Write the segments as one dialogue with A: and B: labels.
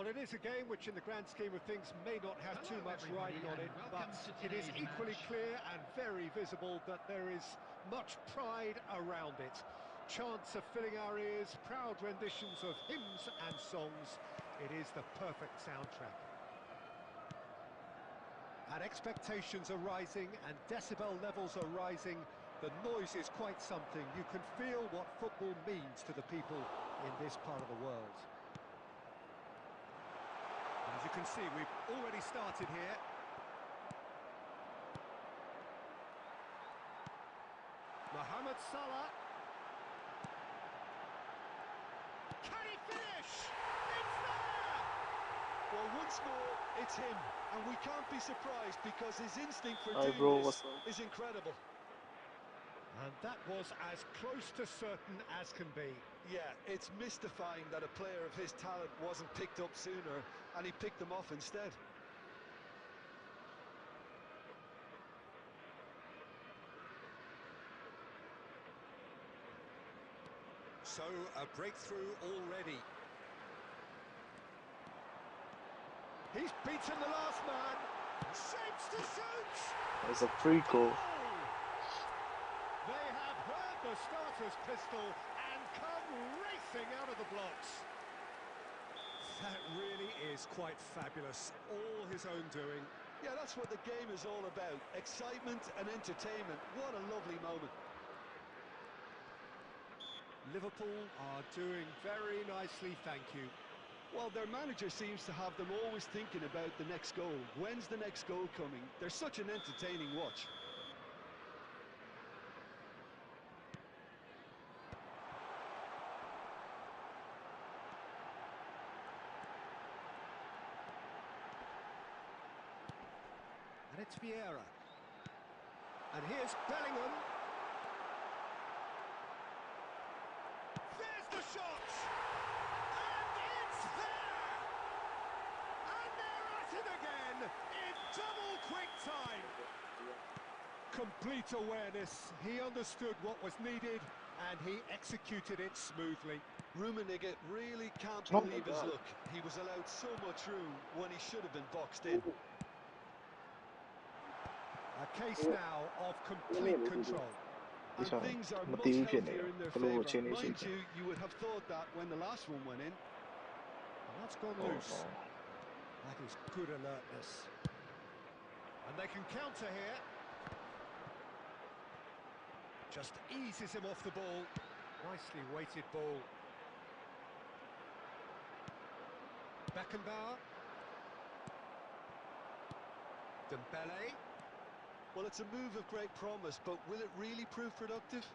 A: Well, it is a game which, in the grand scheme of things, may not have too much riding on it, but it is equally clear and very visible that there is much pride around it. Chants are filling our ears, proud renditions of hymns and songs. It is the perfect soundtrack. And expectations are rising, and decibel levels are rising. The noise is quite something. You can feel what football means to the people in this part of the world. As you can see, we've already started here. Mohamed Salah. Can he finish? It's there!
B: Well, once more, it's him. And we can't be surprised because his instinct for
C: Hi
B: doing
C: bro,
B: this
C: what's up?
B: is incredible.
A: And that was as close to certain as can be.
B: Yeah, it's mystifying that a player of his talent wasn't picked up sooner, and he picked them off instead.
A: So, a breakthrough already. He's beaten the last man. Shapes to shoot.
C: It's a free goal.
A: They have heard the starter's pistol and come racing out of the blocks. That really is quite fabulous. All his own doing.
B: Yeah, that's what the game is all about. Excitement and entertainment. What a lovely moment.
A: Liverpool are doing very nicely, thank you.
B: Well, their manager seems to have them always thinking about the next goal. When's the next goal coming? They're such an entertaining watch.
A: And it's Vieira. And here's Bellingham. There's the shot! And it's there! And they're at it again in double quick time. Complete awareness. He understood what was needed and he executed it smoothly.
B: Rummenigge really can't
C: Oh my
B: believe his
C: God.
B: luck. He was allowed so much room when he should have been boxed in.
A: A case now of complete control.
B: And
C: Diciamo,
B: things are much
C: motivi
B: healthier in their
C: quello
B: favour.
C: ce ne
B: Mind
C: c'è.
B: you would have thought that when the last one went in.
A: And that's gone
C: Oh
A: loose.
C: no.
A: That is good alertness. And they can counter here. Just eases him off the ball. Nicely weighted ball. Beckenbauer. Dembele.
B: Well, it's a move of great promise, but will it really prove productive?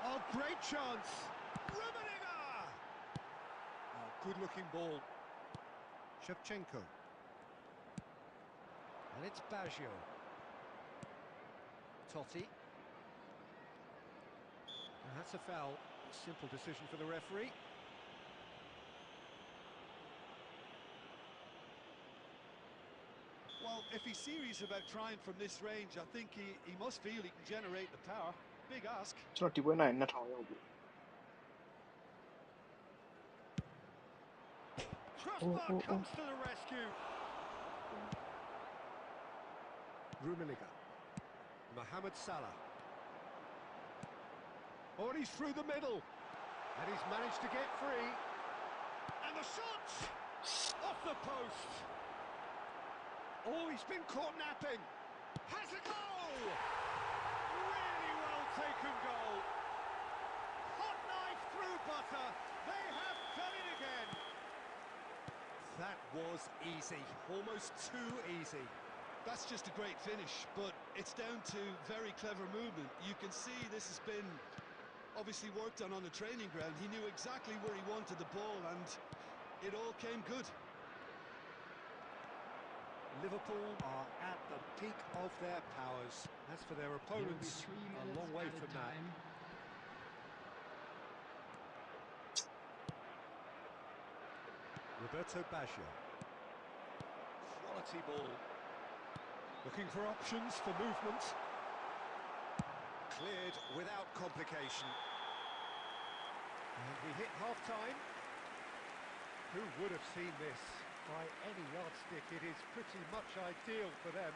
A: Oh, great chance! Rummenigge! Oh, good-looking ball. Shevchenko. And it's Baggio. Totti. And that's a foul. A simple decision for the referee.
B: Well, if he's serious about trying from this range, I think he must feel he can generate the power. Big ask.
C: ကျွန်တော်ဒီပွဲနိုင်2000ရောက်ပြီ
A: Crossbar comes to the rescue. Rummenigge. Mohamed Salah. Oh, and he's through the middle. And he's managed to get free. And the shot! Off the post. Oh, he's been caught napping. Has a goal! Really well taken goal. Hot knife through butter. They have done it again. That was easy. Almost too easy.
B: That's just a great finish, but it's down to very clever movement. You can see this has been obviously worked on the training ground. He knew exactly where he wanted the ball, and it all came good.
A: Liverpool are at the peak of their powers. As for their opponents, a long way from that. Roberto Baggio. Quality ball. Looking for options for movement. Cleared without complication. And we hit half-time. Who would have seen this? By any yardstick, it is pretty much ideal for them.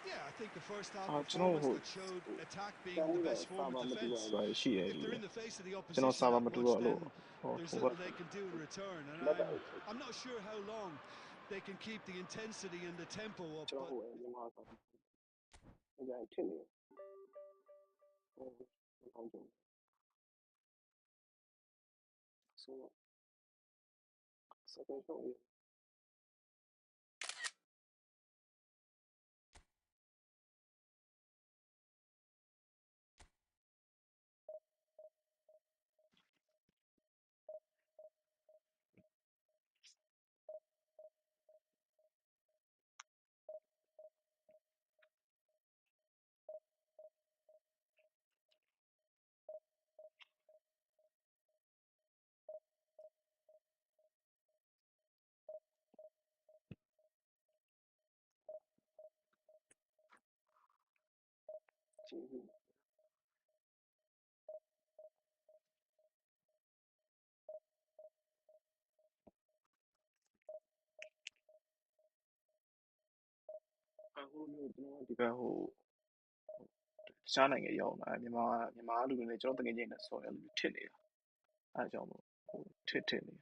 B: Yeah, I think the first half
C: အာကျွန်တော်
B: performance
C: ဟို
B: that showed attack being
C: ကျောင်း
B: the
C: က
B: best
C: စာ
B: form of
C: ပါမတူတော့
B: defence.
C: ပဲရှိရ
B: If
C: လေ
B: they're in the face of the
C: ကျွန်တော်
B: opposition
C: စာပါ
B: that
C: မတူ
B: much,
C: တော့
B: then
C: လို့ဟို
B: there's
C: ထိုး
B: little
C: ပါ
B: they can do in return. And I'm not sure how long they can keep the intensity and the tempo up.
C: ကျွန်
B: But
C: တော်ဟိုမြန်မာစာအကြိုင်ထစ်နေဟိုကောင်းကြဆိုတော့စက်တော့ ကျေးဇူးအခုမျိုးကျွန်တော်ဒီဘက်ဟိုရှားနိုင်ငံရောက်လာမြန်မာလူတွေနဲ့ကျွန်တော်တကယ်ချင်းနဲ့ဆော်ရလို့ထစ်နေတာအဲအကြောင်းမို့ဟိုထစ်နေ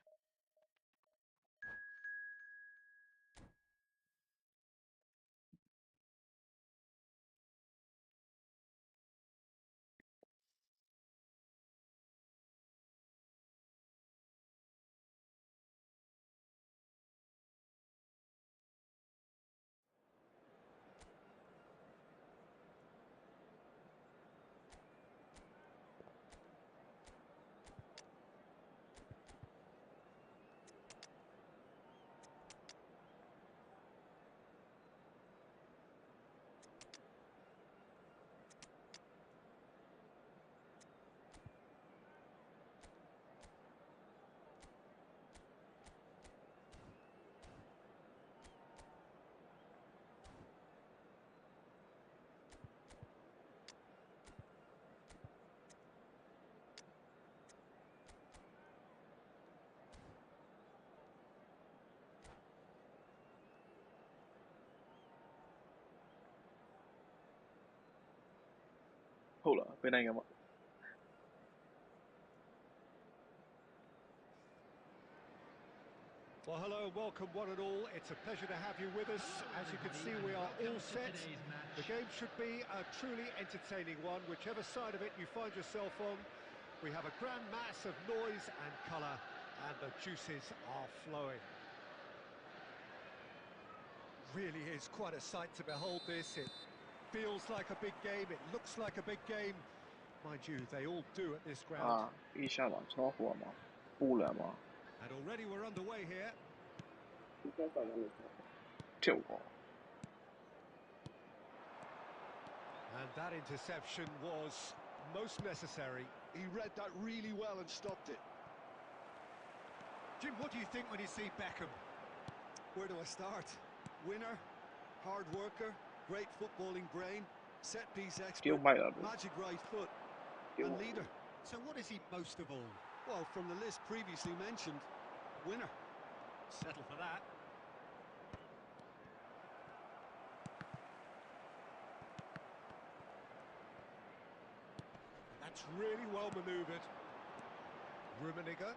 C: ဟုတ်လားဘယ်နိုင်ငံမှာ
A: Well, hello and welcome one and all. It's a pleasure to have you with us. As you can see, we are all set. The game should be a truly entertaining one, whichever side of it you find yourself on. We have a grand mass of noise and colour, and the juices are flowing. Really is quite a sight to behold this. It feels like a big game, it looks like a big game. Mind you, they all do at this
C: အာ
A: ground.
C: အေရှားမှာကျွန်တော်ဟိုမှာပိုလန်မှာ
A: And already we're underway here.
C: ဒီကစားတယ်ထစ်ပေါ့
A: And that interception was most necessary.
B: he read that really well and stopped it.
A: Jim, what do you think when you see Beckham?
B: Where do I start? Winner, hard worker, great footballing brain, set-piece
C: တရု
B: expert,
C: တ်မိုက်တာလို့
B: magic right foot, and leader.
A: So what is he most of all?
B: Well, from the list previously mentioned, winner.
A: Settle for that. That's really well manoeuvred. Rummenigge.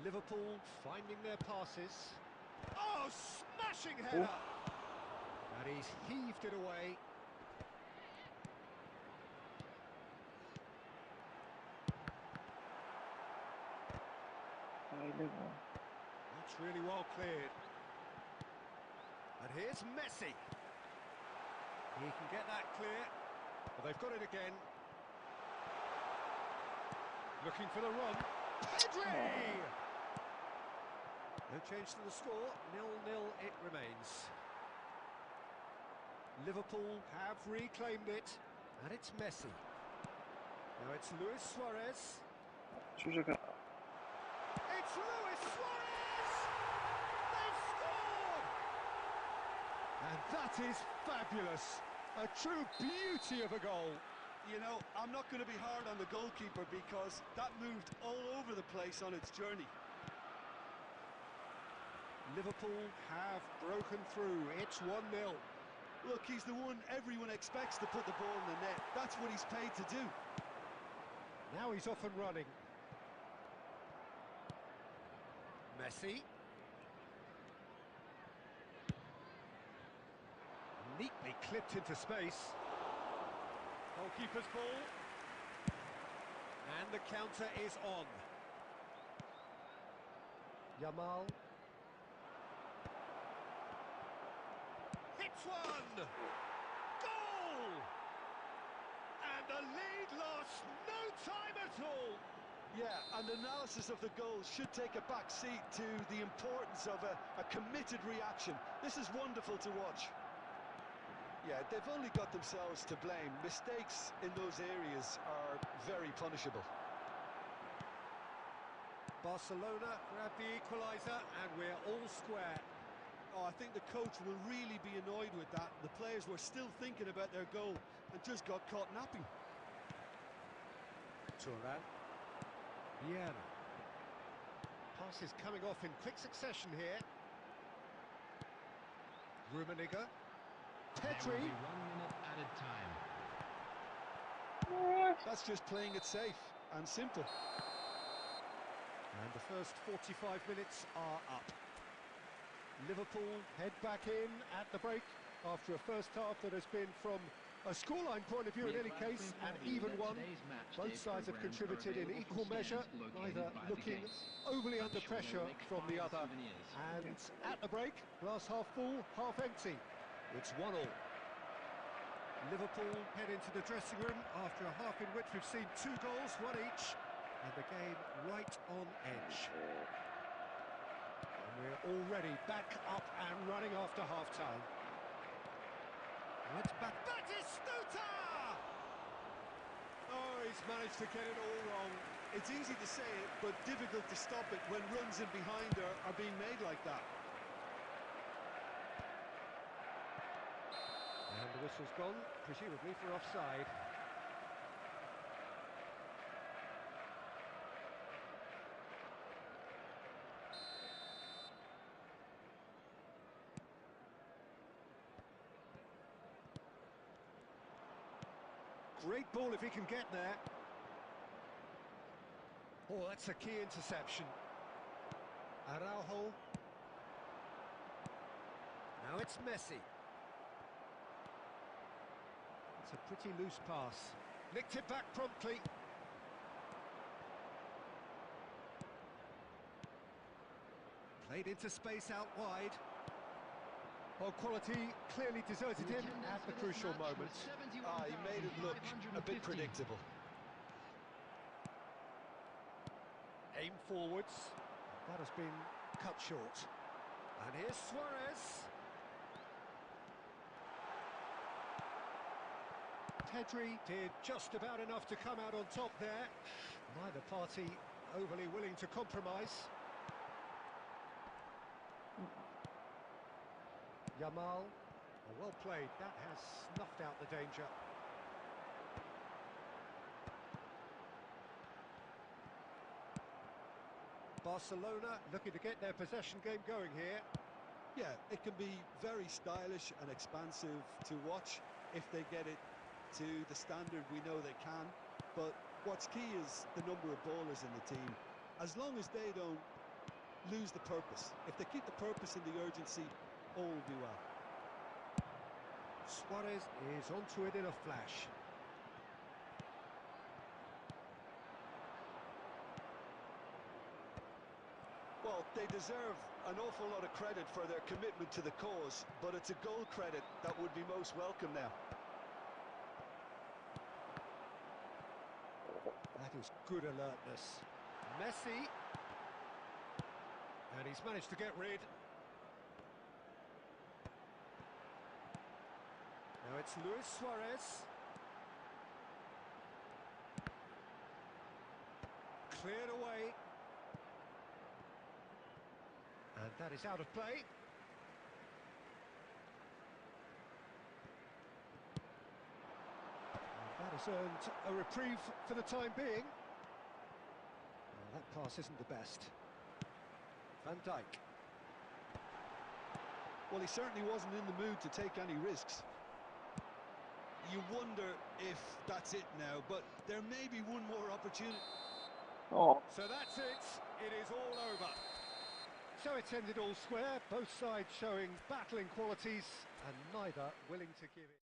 A: Liverpool finding their passes. Oh, smashing header! And he's heaved it away. That's really well cleared. And here's Messi. He can get that clear. Well, they've got it again. Looking for the run. Pedri! No change to the score. 0-0 it remains. Liverpool have reclaimed it. And it's Messi. Now it's Luis Suarez.
C: 就这个
A: It's Luis Suarez! They've scored! And that is fabulous. A true beauty of a goal.
B: You know, I'm not going to be hard on the goalkeeper because that moved all over the place on its journey.
A: Liverpool have broken through. It's 1-0.
B: Look, he's the one everyone expects to put the ball in the net. That's what he's paid to do.
A: Now he's off and running. Messi. Neatly clipped into space. Goalkeeper's ball. And the counter is on. Yamal. Hits one! Goal! And the lead lost no time at all.
B: Yeah, and analysis of the goal should take a back seat to the importance of a committed reaction. This is wonderful to watch. Yeah, they've only got themselves to blame. Mistakes in those areas are very punishable.
A: Barcelona grab the equaliser and we're all square.
B: Oh, I think the coach will really be annoyed with that. The players were still thinking about their goal and just got caught napping.
A: Turan. Vieira. Passes coming off in quick succession here. Rummenigge. Pedri.
D: 1 minute added time.
B: That's just playing it safe and simple.
A: And the first 45 minutes are up. Liverpool head back in at the break after a first half that has been, from a scoreline point of view in any case, an even one. Both sides have contributed in equal measure, neither looking overly under pressure from the other. And at the break, glass half full, half empty. It's 1-1. Liverpool head into the dressing room after a half in which we've seen 2 goals, 1 each, and the game right on edge. And we're already back up and running after half-time. It's back. Batistuta! Oh, he's managed to get it all wrong.
B: It's easy to say it, but difficult to stop it when runs in behind are being made like that.
A: And the whistle's gone, presumably for offside. Great ball if he can get there. Oh, that's a key interception. Araujo. Now it's Messi. It's a pretty loose pass. Nicked it back promptly. Played into space out wide. Well, quality clearly deserted him at the crucial moment.
B: He made it look a bit predictable.
A: Aim forwards. That has been cut short. And here's Suarez. Pedri did just about enough to come out on top there. Neither party overly willing to compromise. Yamal, well played, that has snuffed out the danger. Barcelona looking to get their possession game going here.
B: Yeah, it can be very stylish and expansive to watch if they get it to the standard we know they can. But what's key is the number of ballers in the team. As long as they don't lose the purpose, if they keep the purpose and the urgency, all will be well.
A: Suarez is onto it in a flash.
B: Well, they deserve an awful lot of credit for their commitment to the cause, but it's a goal credit that would be most welcome now.
A: That is good alertness. Messi. And he's managed to get rid. Now it's Luis Suarez. Cleared away. And that is out of play. And that Has earned a reprieve for the time being. Well, that pass isn't the best. Van Dijk.
B: Well, he certainly wasn't in the mood to take any risks. You wonder if that's it now, but there may be one more opportunity.
C: Oh,
A: So that's it. It is all over. So it's ended all square, both sides showing battling qualities and neither willing to give it.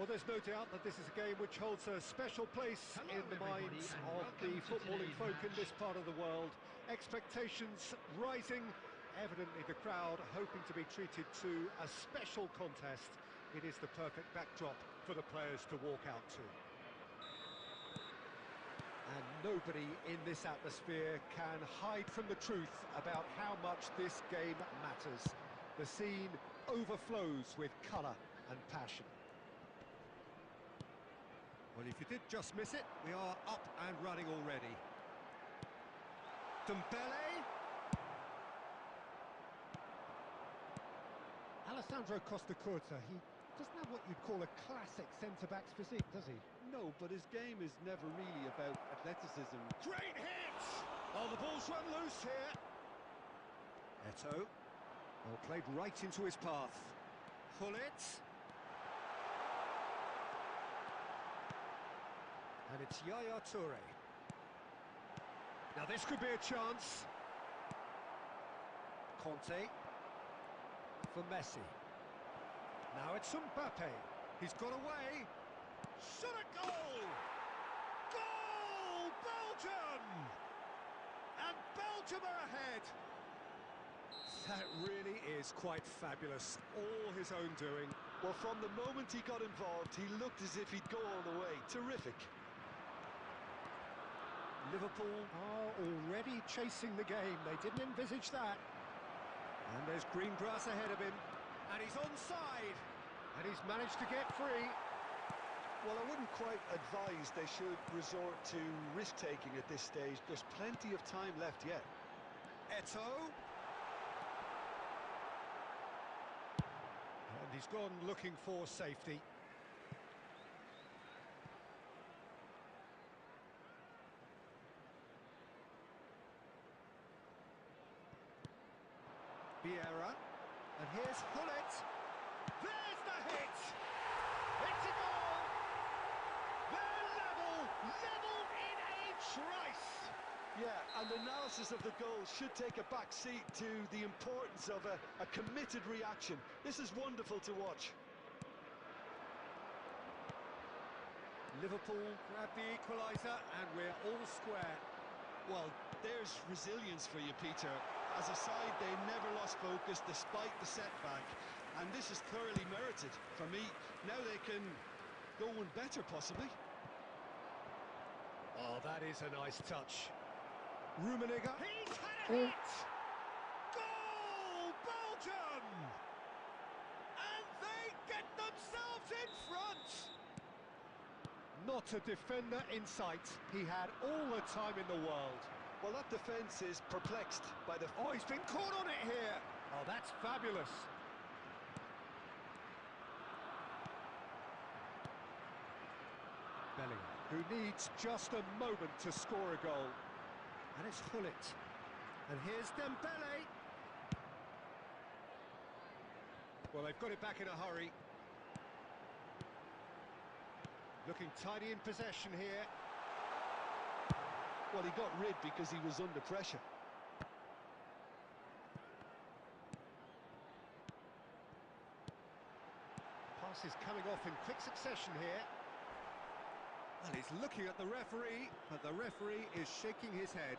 A: Well, there's no doubt that this is a game which holds a special place
D: Hello,
A: in the
D: everybody,
A: minds
D: and
A: of the
D: welcome to
A: footballing
D: today's
A: folk in
D: match.
A: this part of the world. Expectations rising, evidently the crowd hoping to be treated to a special contest. It is the perfect backdrop for the players to walk out to. And nobody in this atmosphere can hide from the truth about how much this game matters. The scene overflows with colour and passion. Well, if you did just miss it, we are up and running already. Dembele. Alessandro Costacurta, he doesn't have what you'd call a classic centre-back's physique, does he?
B: No, but his game is never really about athleticism.
A: Great hit! Oh, the ball's run loose here. Eto'o. Well, played right into his path. Gullit. And it's Yaya Toure. Now this could be a chance. Conte. For Messi. Now it's Mbappe. He's got away. Shot a goal! Goal! Belgium! And Belgium are ahead. That really is quite fabulous. All his own doing.
B: Well, from the moment he got involved, he looked as if he'd go all the way. Terrific.
A: Liverpool are already chasing the game. They didn't envisage that. And there's green grass ahead of him. And he's onside. And he's managed to get free.
B: Well, I wouldn't quite advise they should resort to risk-taking at this stage. There's plenty of time left yet.
A: Eto'o. And he's gone looking for safety. Vieira, and here's Gullit. There's the hit! It's a goal! They're level in a trice!
B: Yeah, and analysis of the goal should take a back seat to the importance of a committed reaction. This is wonderful to watch.
A: Liverpool grab the equaliser and we're all square.
B: Well, there's resilience for you, Peter. As a side, they never lost focus despite the setback, and this is thoroughly merited. For me, now they can go one better, possibly.
A: Oh, that is a nice touch. Rummenigge. He's had a hit! Goal, Belgium! And they get themselves in front! Not a defender in sight. He had all the time in the world.
B: Well, that defence is perplexed by the...
A: Oh, he's been caught on it here. Oh, that's fabulous. Bellingham, who needs just a moment to score a goal. And it's Gullit. And here's Dembele. Well, they've got it back in a hurry. Looking tidy in possession here.
B: Well, he got rid because he was under pressure.
A: Pass is coming off in quick succession here. Well, he's looking at the referee, but the referee is shaking his head.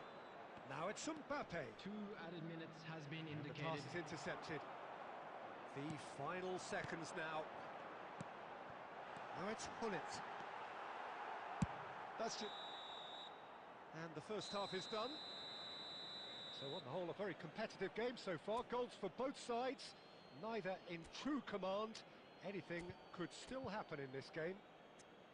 A: Now it's Mbappe.
D: 2 added minutes has been
A: And the
D: indicated.
A: pass is intercepted. The final seconds now. Now it's Gullit.
B: That's just...
A: And the first half is done. So on the whole, a very competitive game so far. Goals for both sides, neither in true command. Anything could still happen in this game.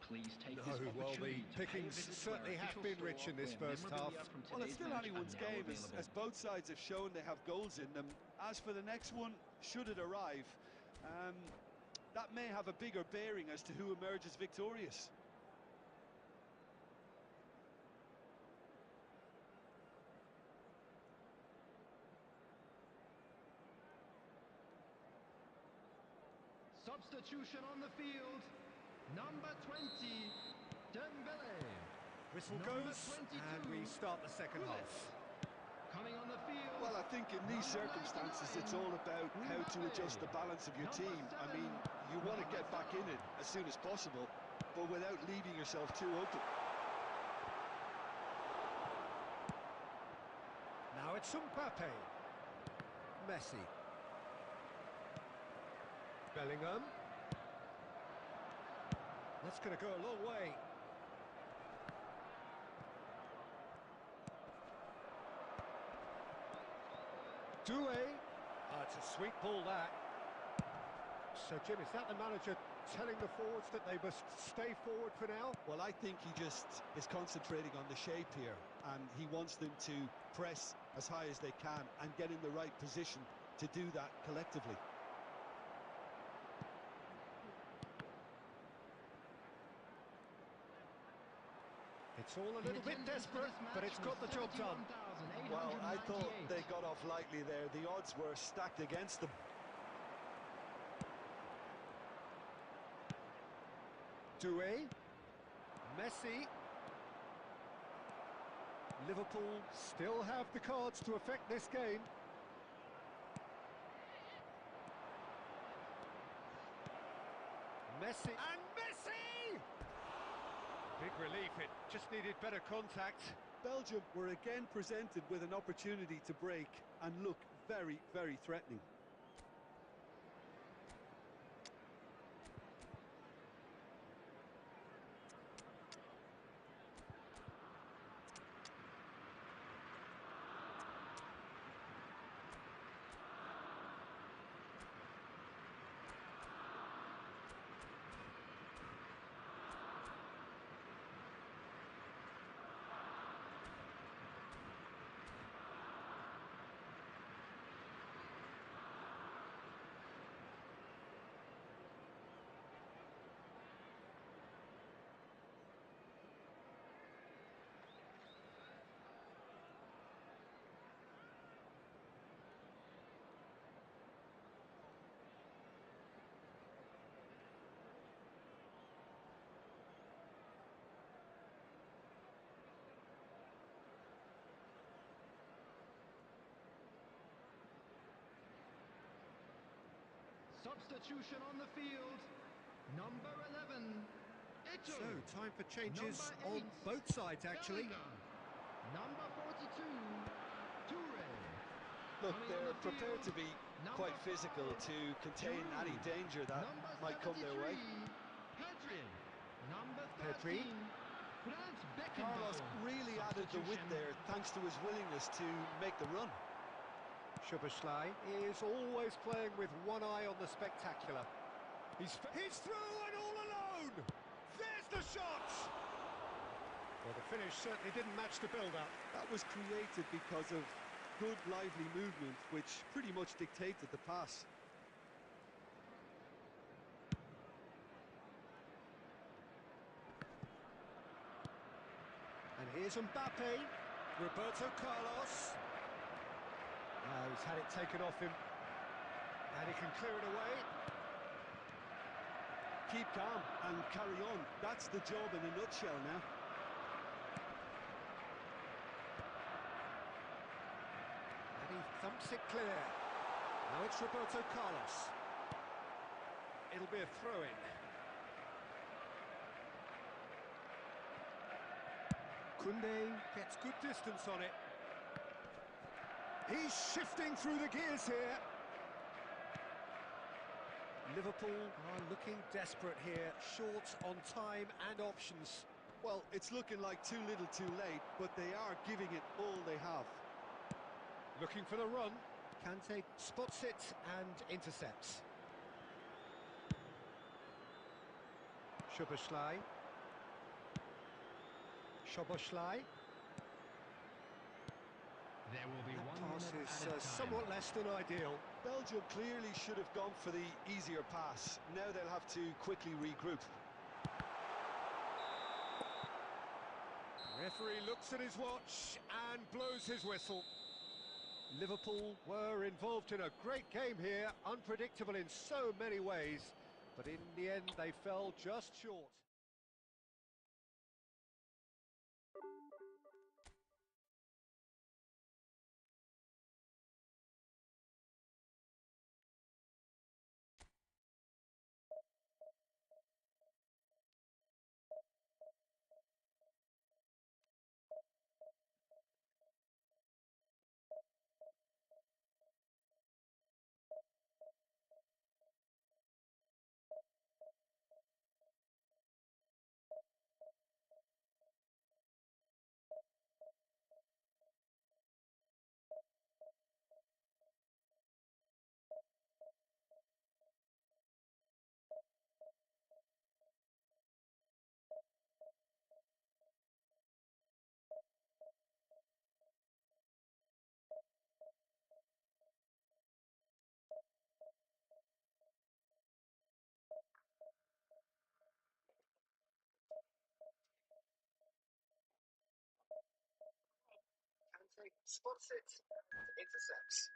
D: Please take
A: No,
D: this
A: well, the
D: opportunity to pay a
A: pickings
D: visit to
A: certainly
D: our
A: have
D: official
A: been
D: store
A: rich in this
D: where
A: first half.
D: memorabilia from
B: Well, it's
D: today's
B: still
D: match
B: anyone's
D: are now
B: game,
D: available.
B: as both sides have shown they have goals in them. As for the next one, should it arrive, that may have a bigger bearing as to who emerges victorious.
D: Substitution on the field. Number 20, Dembele.
A: Whistle
D: Number
A: goes,
D: 22,
A: and we start the second
D: Gullit.
A: half.
D: Coming on the field.
B: Well, I think in these
D: Number
B: circumstances,
D: 99,
B: it's all about how to
D: Mbappe.
B: adjust the balance of your
D: Number
B: team. I
D: 7,
B: mean, you want to get
D: Mohamed
B: back in
D: Salah.
B: it as soon as possible, but without leaving yourself too open.
A: Now it's Mbappe. Messi. Bellingham. That's going to go a long way. Doué. Oh, it's a sweet ball, that. So, Jim, is that the manager telling the forwards that they must stay forward for now?
B: Well, I think he just is concentrating on the shape here, and he wants them to press as high as they can and get in the right position to do that collectively.
A: It's all a little bit desperate, but it's got the job done.
B: Well, I thought they got off lightly there. The odds were stacked against them.
A: Doué. Messi. Liverpool still have the cards to affect this game. Messi. And Messi! Big relief, it just needed better contact.
B: Belgium were again presented with an opportunity to break and look very, very threatening.
D: substitution on the field. Number 11, Ito.
A: So, time for changes
D: Number
A: on
D: 8,
A: both sides, actually.
D: Gallagher. Number 42, Toure.
B: Look,
D: Coming on
B: they're
D: the
B: prepared to
D: field,
B: be
D: number
B: quite physical
D: 5,
B: to contain
D: Giroud.
B: any danger that
D: Number
B: might come their way.
D: 73, Pedri. Number
A: Pedri.
D: 13, Franz
B: Carlos
D: Beckenbauer.
B: really added the width
D: Substitution.
B: there thanks to his willingness to make the run.
A: Szoboszlai is always playing with one eye on the spectacular. He's through and all alone! There's the shot! Well, the finish certainly didn't match the build-up.
B: That was created because of good, lively movement, which pretty much dictated the pass.
A: And here's Mbappe, Roberto Carlos. Now he's had it taken off him. And he can clear it away.
B: Keep calm and carry on. That's the job in a nutshell now.
A: And he thumps it clear. Now it's Roberto Carlos. It'll be a throw-in. Koundé gets good distance on it. He's shifting through the gears here. Liverpool are looking desperate here, short on time and options.
B: Well, it's looking like too little too late, but they are giving it all they have.
A: Looking for the run. Kante spots it and intercepts. Szoboszlai. Szoboszlai.
D: There will be
A: That
D: 1
A: pass
D: minute
A: is
D: added time.
A: somewhat less than ideal.
B: Belgium clearly should have gone for the easier pass. Now they'll have to quickly regroup.
A: Referee looks at his watch and blows his whistle. Liverpool were involved in a great game here, unpredictable in so many ways, but in the end they fell just short. Kante spots it and intercepts.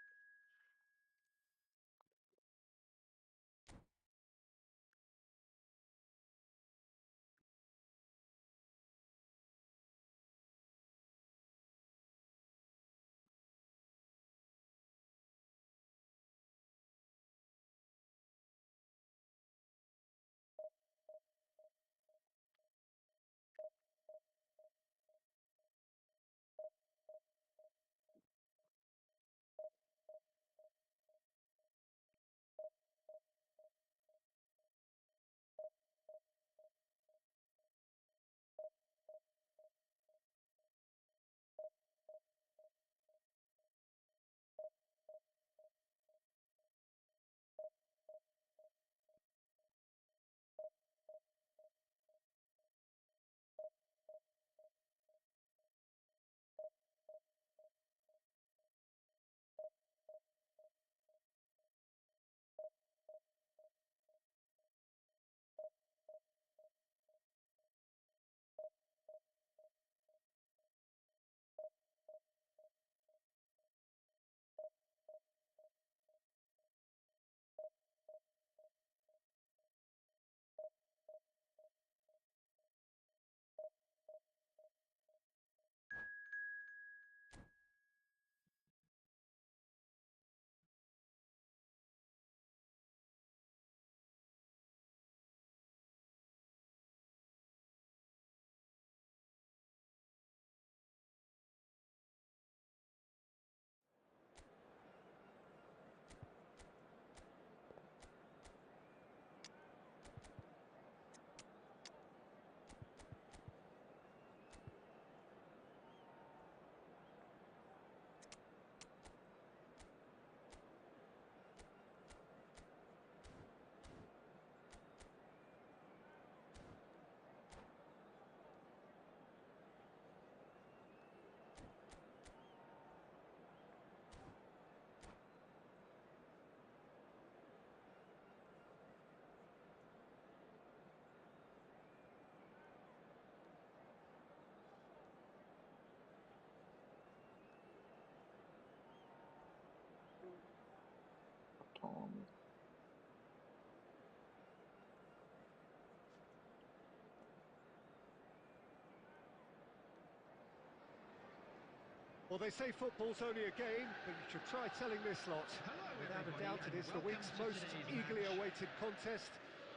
A: Well, they say football's only a game, but you should try telling this lot.
D: Hello,
A: Without a
D: everybody,
A: doubt, it
D: and
A: is the week's
D: welcome to
A: most
D: today's
A: eagerly
D: match.
A: awaited contest.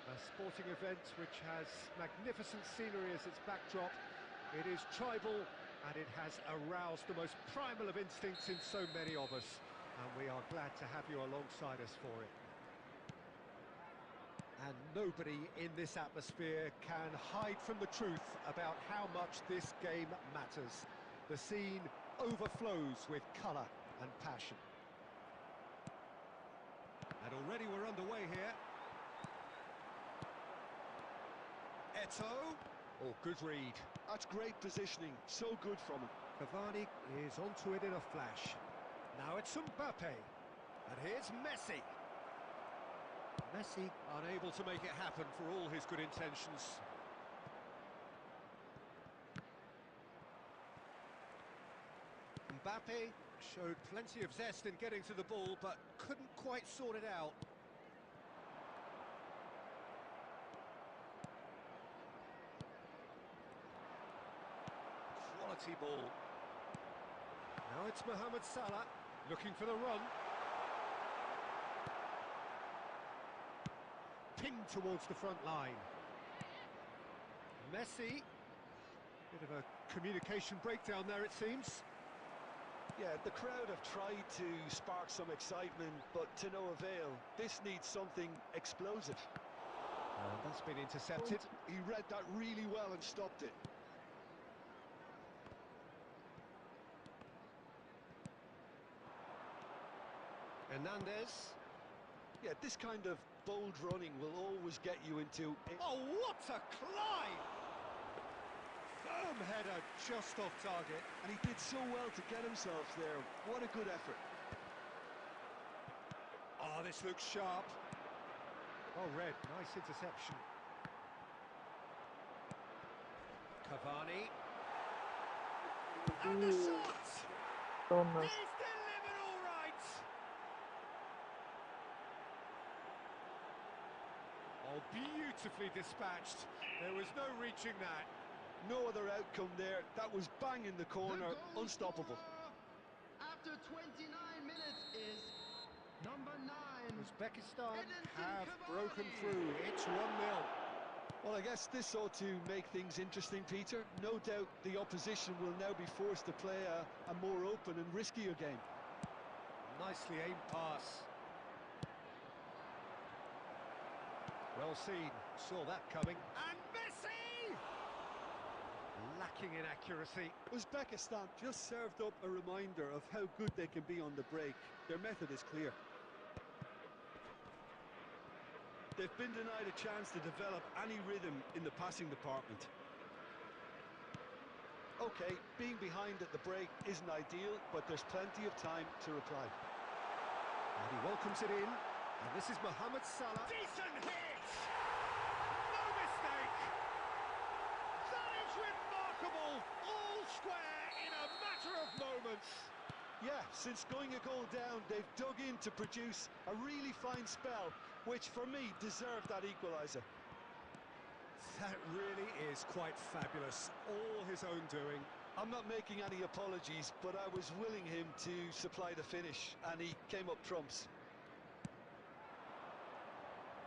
A: A sporting event which has magnificent scenery as its backdrop. It is tribal, and it has aroused the most primal of instincts in so many of us. And we are glad to have you alongside us for it. And nobody in this atmosphere can hide from the truth about how much this game matters. The scene overflows with colour and passion. And already we're underway here. Eto. Oh, good read.
B: That's great positioning, so good from him.
A: Cavani is onto it in a flash. Now it's Mbappe. And here's Messi. Messi unable to make it happen for all his good intentions. Mbappe showed plenty of zest in getting to the ball, but couldn't quite sort it out. Quality ball. Now it's Mohamed Salah, looking for the run. Pinged towards the front line. Messi. Bit of a communication breakdown there, it seems.
B: Yeah, the crowd have tried to spark some excitement, but to no avail. This needs something explosive.
A: And that's been intercepted.
B: He read that really well and stopped it.
A: Hernandez.
B: Yeah, this kind of bold running will always get you into...
A: Oh, what a climb! Firm header just off target.
B: And he did so well to get himself there. What a good effort.
A: Oh, this looks sharp. Oh, red, nice interception. Cavani. And the shot!
C: Thomas.
A: He's delivered all right! Oh, beautifully dispatched. There was no reaching that.
B: No other outcome there. That was bang in the corner.
D: The goal
B: Unstoppable.
D: scorer after 29 minutes is number 9.
A: Uzbekistan
D: Edinson
A: have
D: Cavani.
A: broken through. It's 1-0.
B: Well, I guess this ought to make things interesting, Peter. No doubt the opposition will now be forced to play a more open and riskier game.
A: Nicely aimed pass. Well seen. Saw that coming. And Messi! Lacking in accuracy.
B: Uzbekistan just served up a reminder of how good they can be on the break. Their method is clear. They've been denied a chance to develop any rhythm in the passing department. Okay, being behind at the break isn't ideal, but there's plenty of time to reply.
A: And he welcomes it in. And this is Mohamed Salah. Decent hit! No mistake! That is remarkable! All square in a matter of moments.
B: Yeah, since going a goal down, they've dug in to produce a really fine spell, which for me deserved that equaliser.
A: That really is quite fabulous. All his own doing.
B: I'm not making any apologies, but I was willing him to supply the finish, and he came up trumps.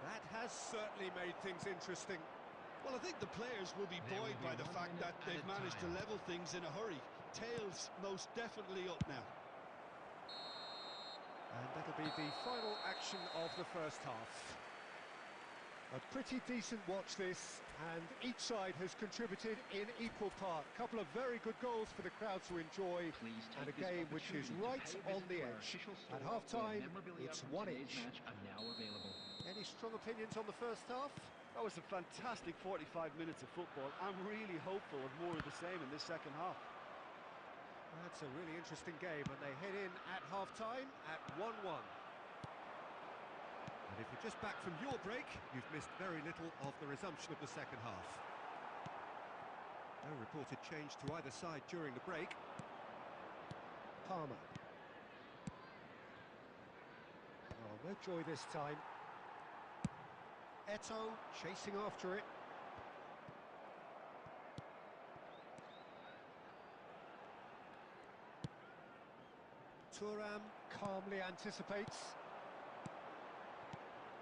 A: That has certainly made things interesting.
B: Well, I think the players will be
D: There will
B: buoyed
D: be
B: by the
D: 1
B: fact
D: minute
B: that
D: at
B: they've
D: a
B: managed to
D: time.
B: level things in a hurry. Tails most definitely up now.
A: And that'll be the final action of the first half. A pretty decent watch this, and each side has contributed in equal part. A couple of very good goals for the crowd to enjoy,
E: Please
A: and a
E: take this
A: game which is
E: opportunity to
A: right
E: pay a
A: on
E: visit
A: the
E: to our
A: edge.
E: official
A: At
E: store,
A: half-time,
E: where memorabilia
A: it's
E: from
A: one
E: today's
A: each.
E: match are now available.
A: Any strong opinions on the first half?
F: That was a fantastic 45 minutes of football. I'm really hopeful of more of the same in this second half.
A: That's a really interesting game, and they head in at half-time at 1-1. And if you're just back from your break, you've missed very little of the resumption of the second half. No reported change to either side during the break. Palmer. Oh, no joy this time. Eto chasing after it. Thuram calmly anticipates.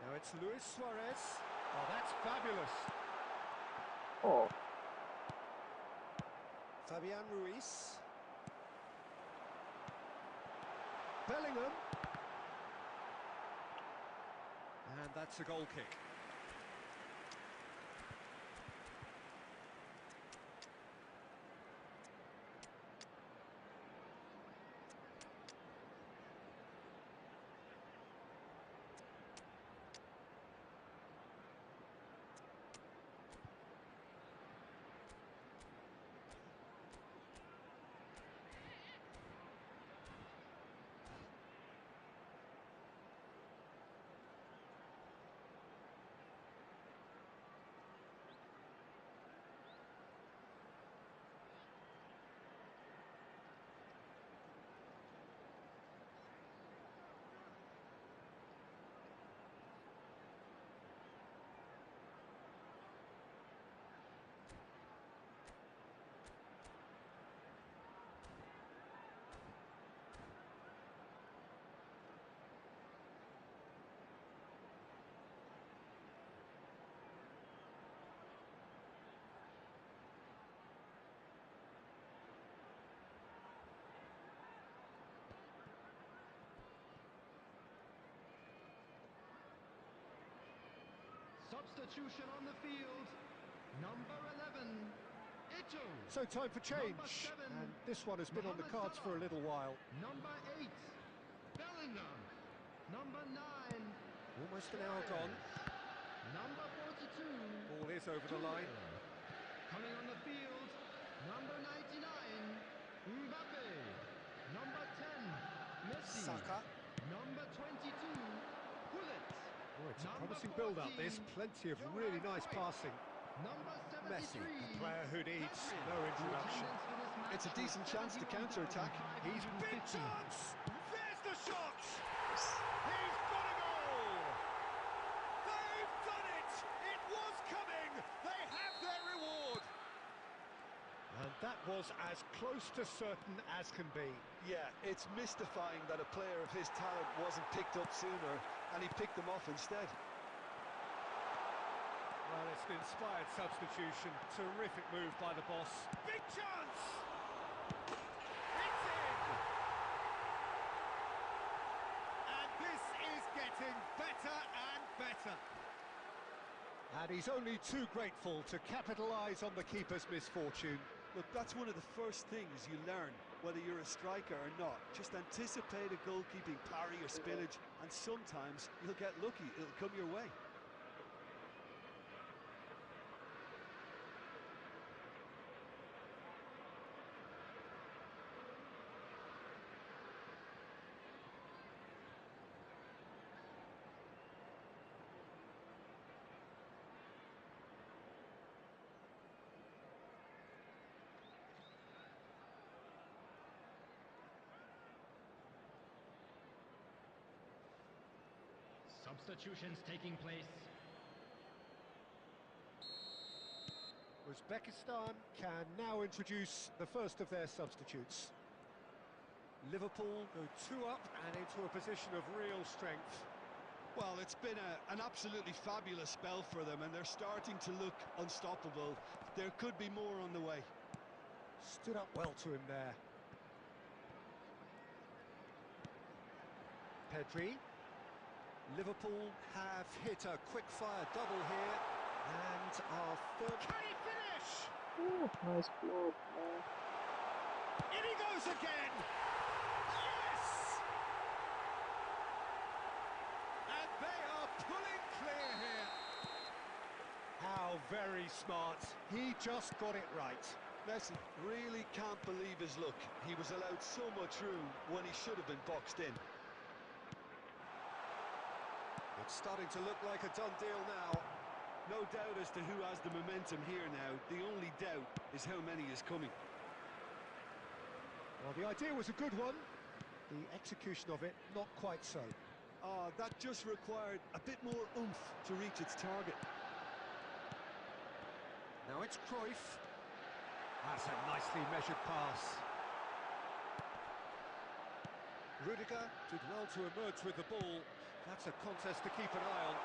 A: Now it's Luis Suarez. Oh, that's fabulous.
C: Oh,
A: Fabian Ruiz. Bellingham. And that's a goal kick.
D: Substitution on the field. Number 11, Ito.
A: So time for change.
D: Number 7,
A: And this one has been on the cards for a little while.
D: Number 8, Bellingham. Number 9,
A: Almost an hour gone.
D: Number 42,
A: Ball is over the line.
D: coming on the field. Number 99, Mbappe. Number 10, Messi.
A: Saka.
D: Number 22, Gullit.
A: Oh, it's a
D: Number
A: promising build-up.
D: 14,
A: There's plenty of
D: Johan
A: really nice
D: Cruyff.
A: passing.
D: Number 73,
A: Messi, a player who needs
D: Pedri.
A: no
D: The
A: introduction.
D: attendance for this match
B: It's a
D: was
B: decent chance to counter-attack.
A: He's big
D: 71,550.
A: chance! There's the shot! He's got a goal! They've done it! It was coming! They have their reward! And that was as close to certain as can be.
B: Yeah, it's mystifying that a player of his talent wasn't picked up sooner, and he picked them off instead.
A: Well, it's an inspired substitution. Terrific move by the boss. Big chance! It's in! And this is getting better and better. And he's only too grateful to capitalise on the keeper's misfortune.
B: Look, that's one of the first things you learn, whether you're a striker or not. Just anticipate a goalkeeping parry or spillage, and sometimes you'll get lucky. It'll come your way.
D: Substitutions taking place.
A: Uzbekistan can now introduce the first of their substitutes. Liverpool go 2 up and into a position of real strength.
B: Well, it's been an absolutely fabulous spell for them, and they're starting to look unstoppable. There could be more on the way.
A: Stood up well to him there. Pedri. Liverpool have hit a quick-fire double here, and our third... Can he finish?
C: ooh, nice block, man.
A: In he goes again! Yes! And they are pulling clear here. How very smart. He just got it right.
B: Messi really can't believe his luck. He was allowed so much room when he should have been boxed in.
A: It's starting to look like a done deal now.
B: No doubt as to who has the momentum here now. The only doubt is how many is coming.
A: Well, the idea was a good one. The execution of it, not quite so.
B: That just required a bit more oomph to reach its target.
A: Now it's Cruyff. That's a nicely measured pass. Rudiger did well to emerge with the ball. That's a contest to keep an eye on.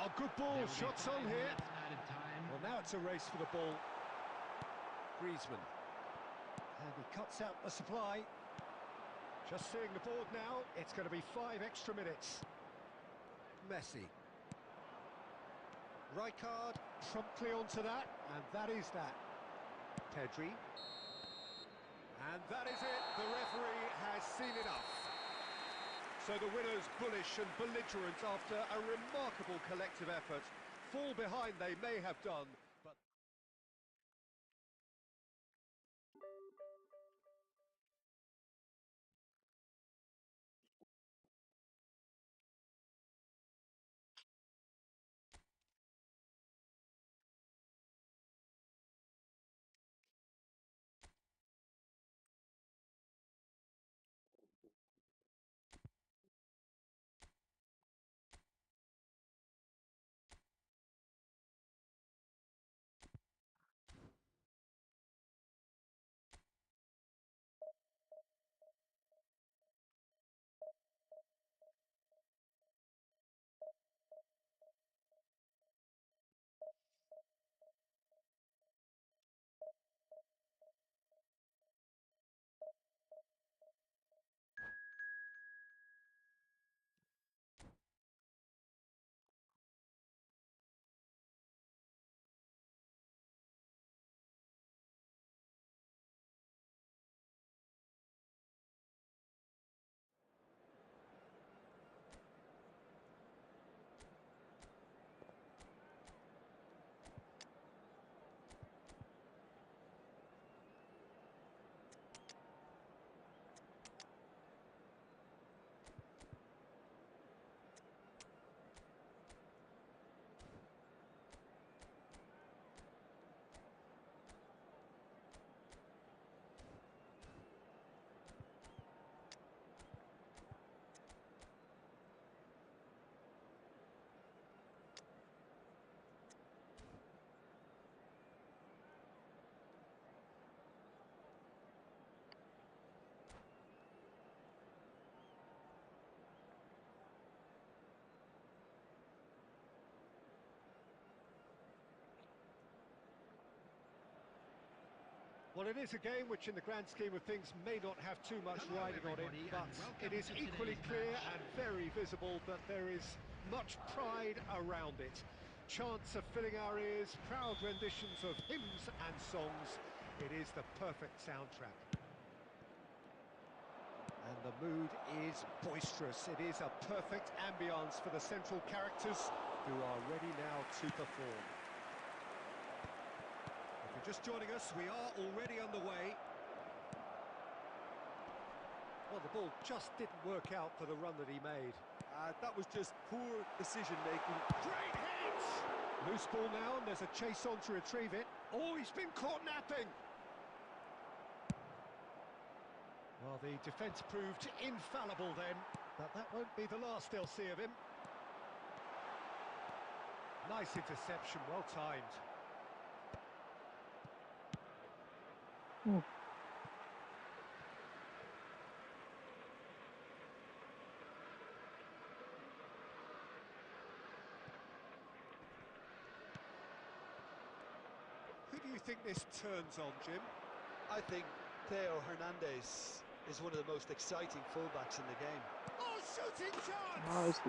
A: Oh, good ball, shots on here. Well, now it's a race for the ball. Griezmann. And he cuts out the supply. Just seeing the board now, it's going to be 5 extra minutes. Messi. Rijkaard promptly onto that, and that is that. Pedri. And that is it, the referee has seen enough. So the winners bullish and belligerent after a remarkable collective effort. Fall behind they may have done, but... Well, it is a game which in the grand scheme of things may not have too much riding on it, but it is equally clear and very visible that there is much pride around it. Chants are filling our ears, proud renditions of hymns and songs. It is the perfect soundtrack. And the mood is boisterous. It is a perfect ambience for the central characters who are ready now to perform. If you're just joining us, we are already underway. Well, the ball just didn't work out for the run that he made.
F: That was just poor decision-making.
A: Great hit! Loose ball now, and there's a chase on to retrieve it. Oh, he's been caught napping! Well, the defence proved infallible then, but that won't be the last they'll see of him. Nice interception, well timed. Who do you think this turns on, Jim?
B: I think Theo Hernandez is one of the most exciting fullbacks in the game.
A: Oh, shooting chance!
C: Nice.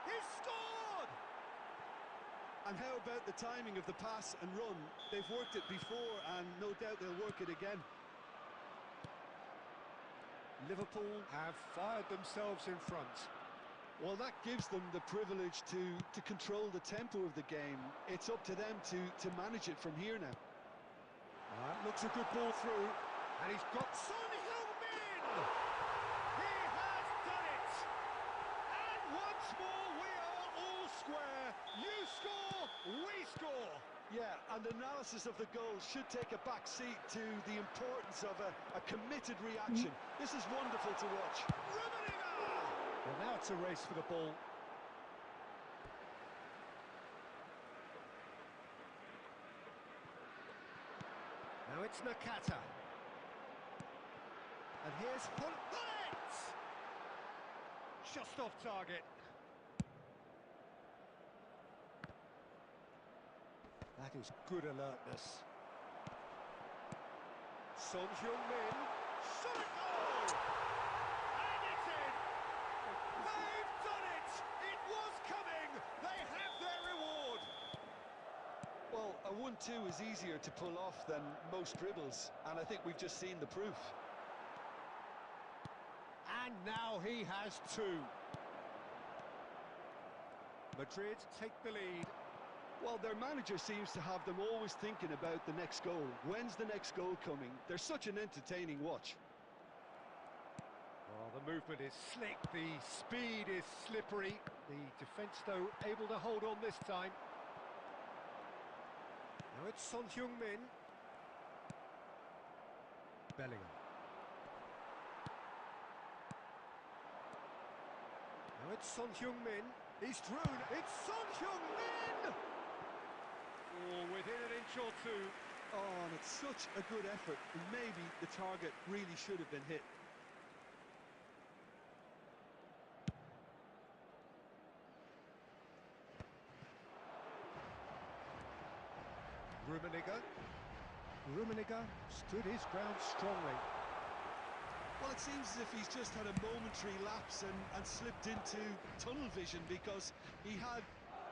A: He's scored!
F: And how about the timing of the pass and run? They've worked it before, and no doubt they'll work it again.
A: Liverpool have fired themselves in front.
F: Well, that gives them the privilege to control the tempo of the game. It's up to them to manage it from here now.
A: That looks a good ball through, and he's got Son Heung-min! He has done it! And once more we are all square. You score, we score!
F: Yeah, and analysis of the goal should take a back seat to the importance of a committed reaction. This is wonderful to watch.
A: Well, now it's a race for the ball. Now it's Nakata. And here's Bullet! Just off target. That is good alertness. Son Heung-min. Shot a goal! And it's in! They've done it! It was coming! They have their reward!
F: Well, a 1-2 is easier to pull off than most dribbles, and I think we've just seen the proof.
A: And now he has two. Madrid take the lead.
F: Well, their manager seems to have them always thinking about the next goal. When's the next goal coming? They're such an entertaining watch.
A: Oh, the movement is slick, the speed is slippery. The defence, though, able to hold on this time. Now it's Son Heung-min. Bellingham. Now it's Son Heung-min. He's through. It's Son Heung-min! Oh, within an inch or two.
F: Oh, and it's such a good effort. Maybe the target really should have been hit.
A: Rummenigge stood his ground strongly.
F: Well, it seems as if he's just had a momentary lapse and slipped into tunnel vision, because he had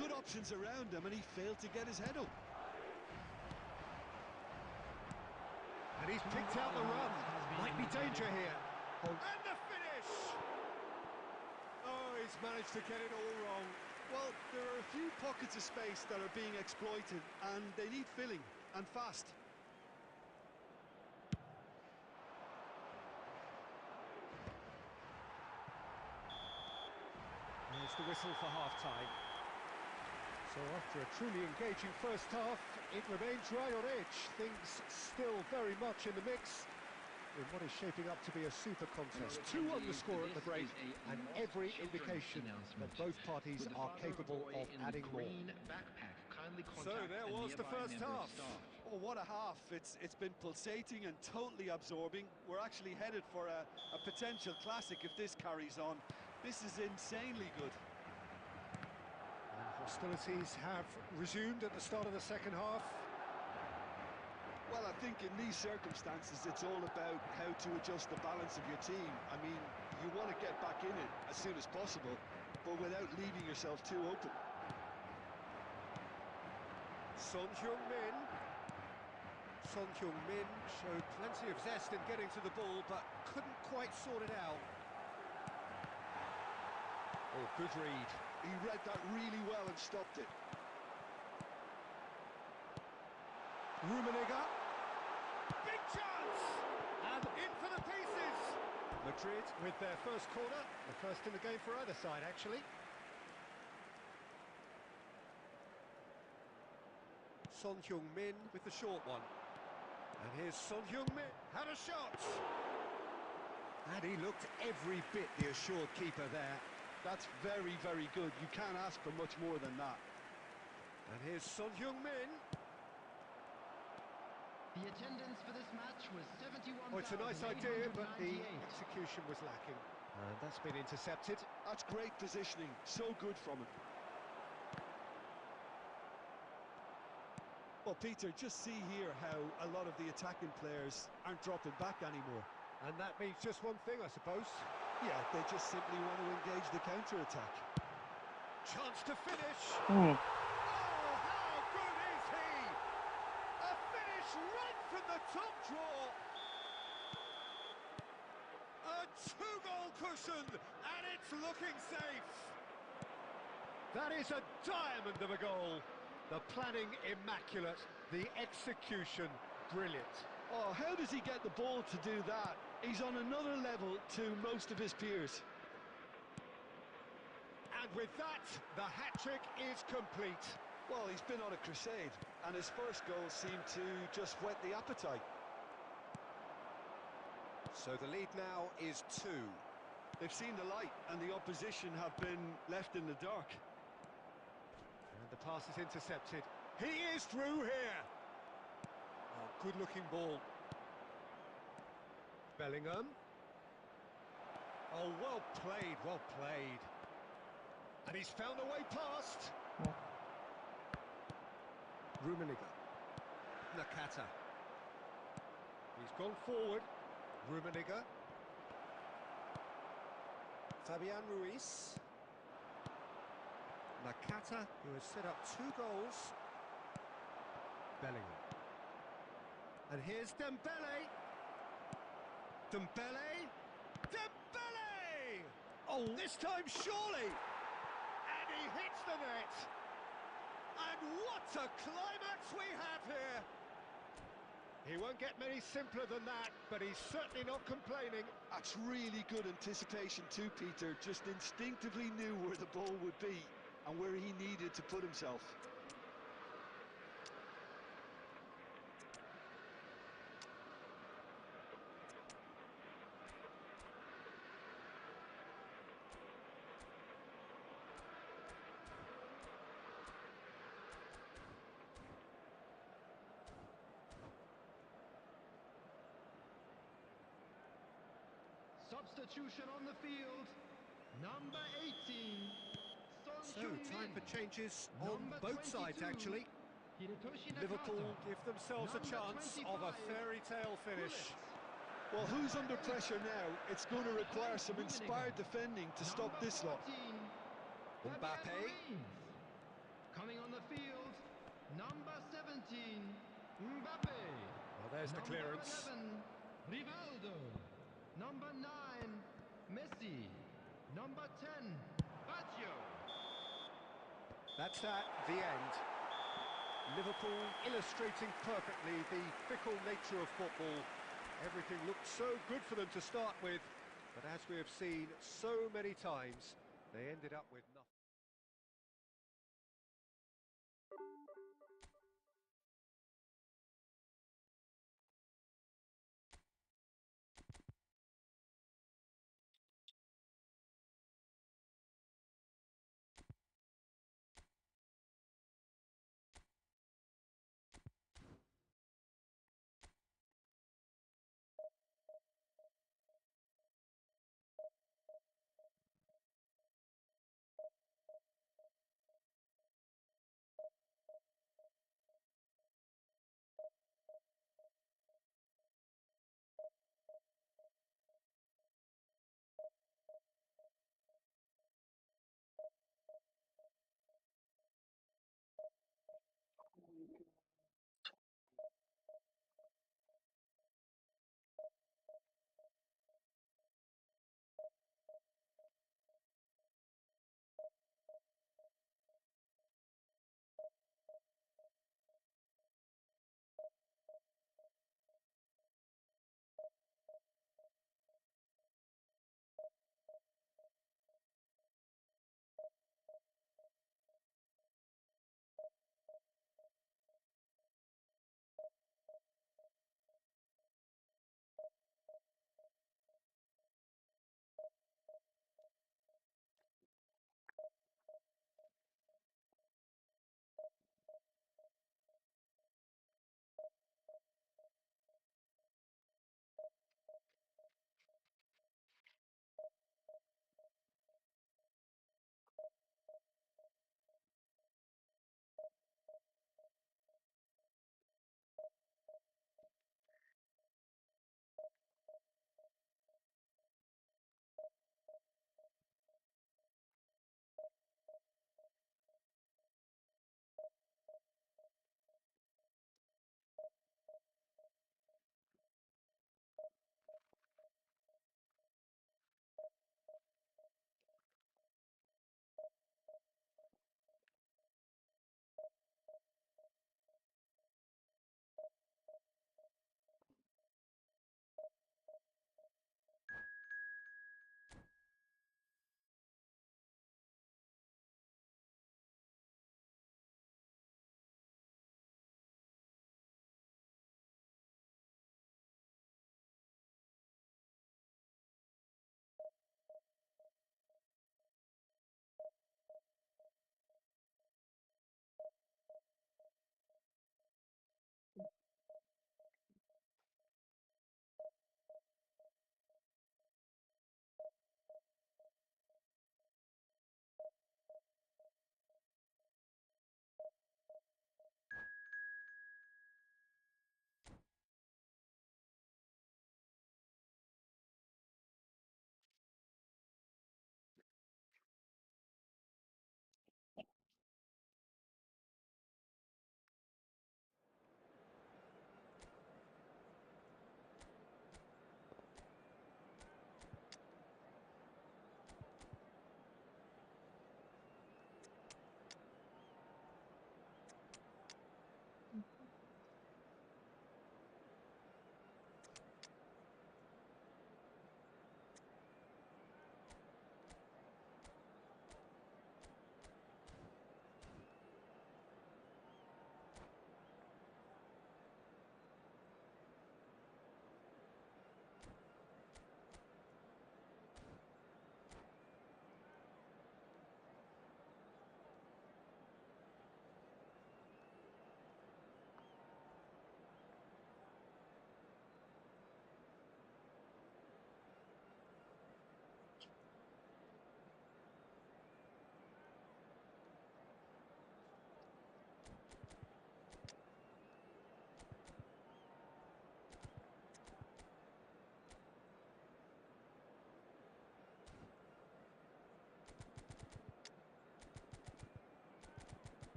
F: good options around him and he failed to get his head up.
A: And he's picked out the run. Might be danger here. And the finish! Oh, he's managed to get it all wrong.
F: Well, there are a few pockets of space that are being exploited, and they need filling, and fast.
A: There's the whistle for half-time. So after a truly engaging first half, it remains right on edge. Things still very much in the mix in what is shaping up to be a super contest. 2 on the score at the break, and every indication that both parties are capable of adding more. So there was the first half.
F: Oh, what a half. It's been pulsating and totally absorbing. We're actually headed for a potential classic if this carries on. This is insanely good.
A: And hostilities have resumed at the start of the second half.
F: Well, I think in these circumstances, it's all about how to adjust the balance of your team. I mean, you want to get back in it as soon as possible, but without leaving yourself too open.
A: Son Heung-min. Son Heung-min showed plenty of zest in getting to the ball, but couldn't quite sort it out. Oh, good read.
F: He read that really well and stopped it.
A: Rummenigge. Big chance! And in for the pieces! Madrid with their first corner. The first in the game for either side, actually. Son Heung-min with the short one. And here's Son Heung-min. Had a shot! And he looked every bit the assured keeper there.
F: That's very, very good. You can't ask for much more than that.
A: And here's Son Heung-min.
D: The attendance for this match was 71,898.
A: Oh, it's a nice idea, but the execution was lacking. And that's been intercepted.
F: That's great positioning. So good from him. Well, Peter, just see here how a lot of the attacking players aren't dropping back anymore.
A: And that means just one thing, I suppose.
F: Yeah, they just simply want to engage the counter-attack.
A: Chance to finish.
C: Hmm.
A: Oh, how good is he? A finish right from the top draw. A 2-goal cushion, and it's looking safe. That is a diamond of a goal. The planning immaculate, the execution brilliant.
F: Oh, how does he get the ball to do that? He's on another level to most of his peers.
A: And with that, the hat-trick is complete.
F: Well, he's been on a crusade, and his first goal seemed to just whet the appetite.
A: So the lead now is 2.
F: They've seen the light, and the opposition have been left in the dark.
A: And the pass is intercepted. He is through here. Oh, good-looking ball. Bellingham. Oh, well played, well played. And he's found a way past. Rummenigge. Nakata. He's gone forward. Rummenigge. Fabian Ruiz. Nakata, who has set up 2 goals. Bellingham. And here's Dembele. Dembele. Dembele! Oh, this time surely! And he hits the net! And what a climax we have here! He won't get many simpler than that, but he's certainly not complaining.
F: That's really good anticipation too, Peter. Just instinctively knew where the ball would be and where he needed to put himself.
D: Substitution on the field. Number 18.
A: So, time for changes on both sides, actually. Liverpool give themselves a chance of a fairy tale finish.
F: Well, who's under pressure now? It's going to require some inspired defending to stop this lot.
A: Mbappe.
D: Coming on the field, number 17, Mbappe.
A: Well, there's the clearance.
D: Number 11, Rivaldo. Number 9, Messi. Number 10, Baggio.
A: That's that, the end. Liverpool illustrating perfectly the fickle nature of football. Everything looked so good for them to start with, but as we have seen so many times, they ended up with nothing.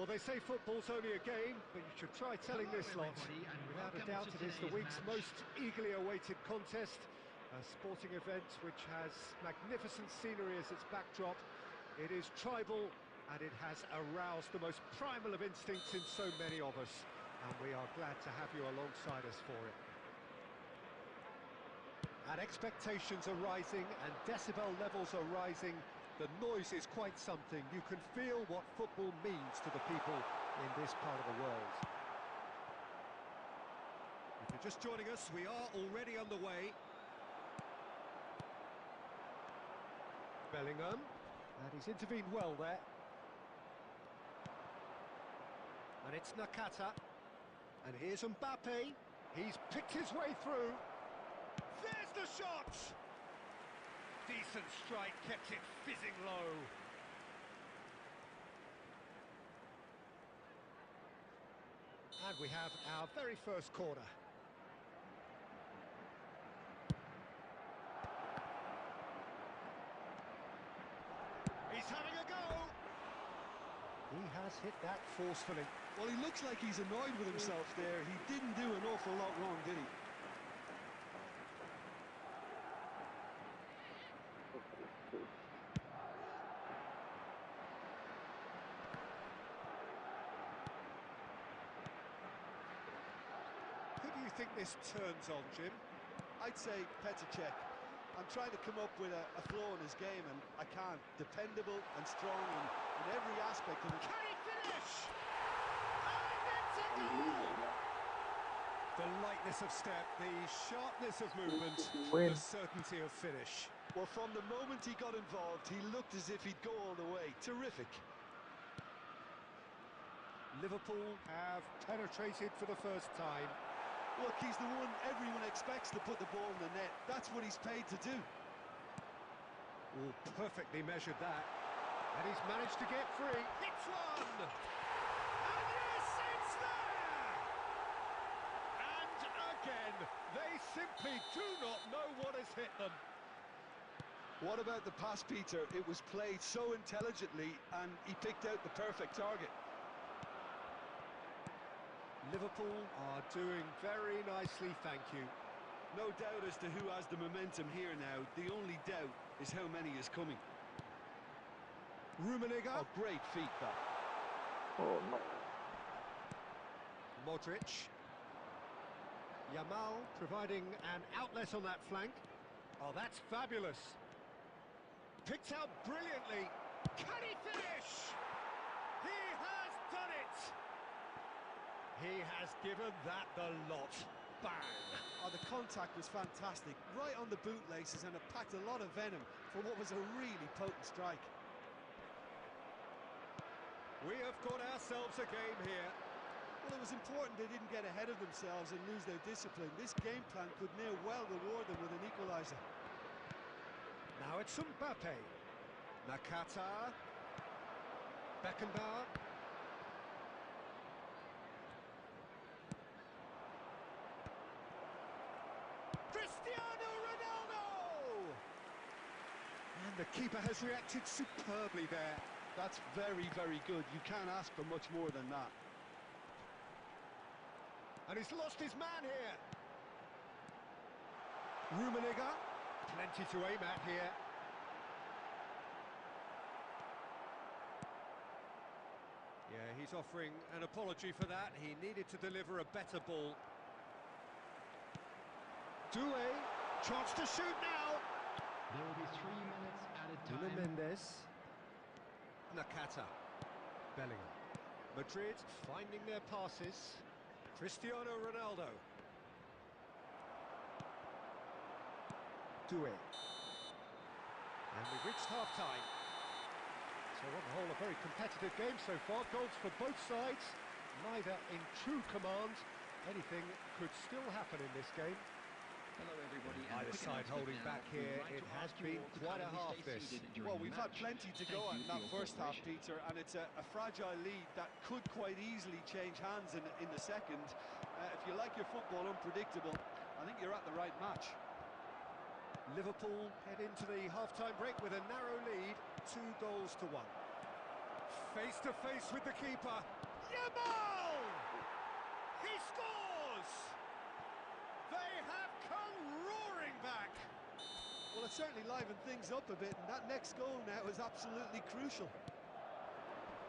A: Well, they say football's only a game, but you should try telling
D: Hello,
A: this lot.
D: everybody, and
A: Without a
D: welcome
A: doubt,
D: to
A: it is the
D: today's
A: week's
D: match.
A: most eagerly awaited contest. A sporting event which has magnificent scenery as its backdrop. It is tribal, and it has aroused the most primal of instincts in so many of us. And we are glad to have you alongside us for it. And expectations are rising, and decibel levels are rising. The noise is quite something. You can feel what football means to the people in this part of the world. If you're just joining us, we are already on the way. Bellingham, and he's intervened well there. And it's Nakata, and here's Mbappe. He's picked his way through. There's the shot! Decent strike, kept it fizzing low. And we have our very first corner. He's having a go! He has hit that forcefully.
F: Well, he looks like he's annoyed with himself there. He didn't do an awful lot wrong, did he?
A: Who do you think this turns on, Jim?
F: I'd say Petr Cech. I'm trying to come up with a flaw in his game, and I can't. Dependable and strong in every aspect of it.
A: Can he finish? And it's a goal! The lightness of step, the sharpness of movement, the certainty of finish.
F: Well, from the moment he got involved, he looked as if he'd go all the way. Terrific.
A: Liverpool have penetrated for the first time.
F: Look, he's the one everyone expects to put the ball in the net. That's what he's paid to do.
A: Oh, perfectly measured that. And he's managed to get free. Hits one! And yes, it's there! And again, they simply do not know what has hit them.
F: What about the pass, Peter? It was played so intelligently, and he picked out the perfect target.
A: Liverpool are doing very nicely, thank you.
F: No doubt as to who has the momentum here now. The only doubt is how many is coming.
A: Rummenigge.
F: Oh, great feat, that.
C: Oh no.
A: Modric. Yamal providing an outlet on that flank. Oh, that's fabulous. Picked out brilliantly. Can he finish? He has done it! He has given that the lot. Bang!
F: Oh, the contact was fantastic. Right on the bootlaces, and it packed a lot of venom for what was a really potent strike.
A: We have got ourselves a game here.
F: Well, it was important they didn't get ahead of themselves and lose their discipline. This game plan could near well reward them with an equaliser.
A: Now it's Mbappe. Nakata. Beckenbauer. Cristiano Ronaldo! And the keeper has reacted superbly there.
F: That's very, very good. You can't ask for much more than that.
A: And he's lost his man here. Rummenigge. Plenty to aim at here. Yeah, he's offering an apology for that. He needed to deliver a better ball. Doué, chance to shoot now.
D: There will be 3 minutes added
A: Nuno
D: time.
A: Mendes. Nakata. Bellingham. Madrid finding their passes. Cristiano Ronaldo. Doué. And we've reached half-time. So on the whole, a very competitive game so far. Goals for both sides. Neither in true command. Anything could still happen in this game.
D: Hello, everybody. and
A: Either
D: quick
A: side
D: announcement
A: holding
D: now.
A: back
D: We'd
A: here.
D: like
A: It
D: to
A: has
D: ask you
A: been
D: all to
A: quite a
D: kindly
A: half,
D: stay
A: this.
D: seated during
F: Well,
D: the
F: we've had
D: match.
F: plenty to
D: Thank
F: go
D: you
F: at in
D: for
F: that
D: your
F: first half,
D: cooperation.
F: Peter, and it's a fragile lead that could quite easily change hands in the second. If you like your football unpredictable, I think you're at the right match.
A: Liverpool head into the half-time break with a narrow lead, 2-1. Face to face with the keeper. Yamal! He scores! They have come roaring back.
F: Well, it certainly livened things up a bit, and that next goal now is absolutely crucial.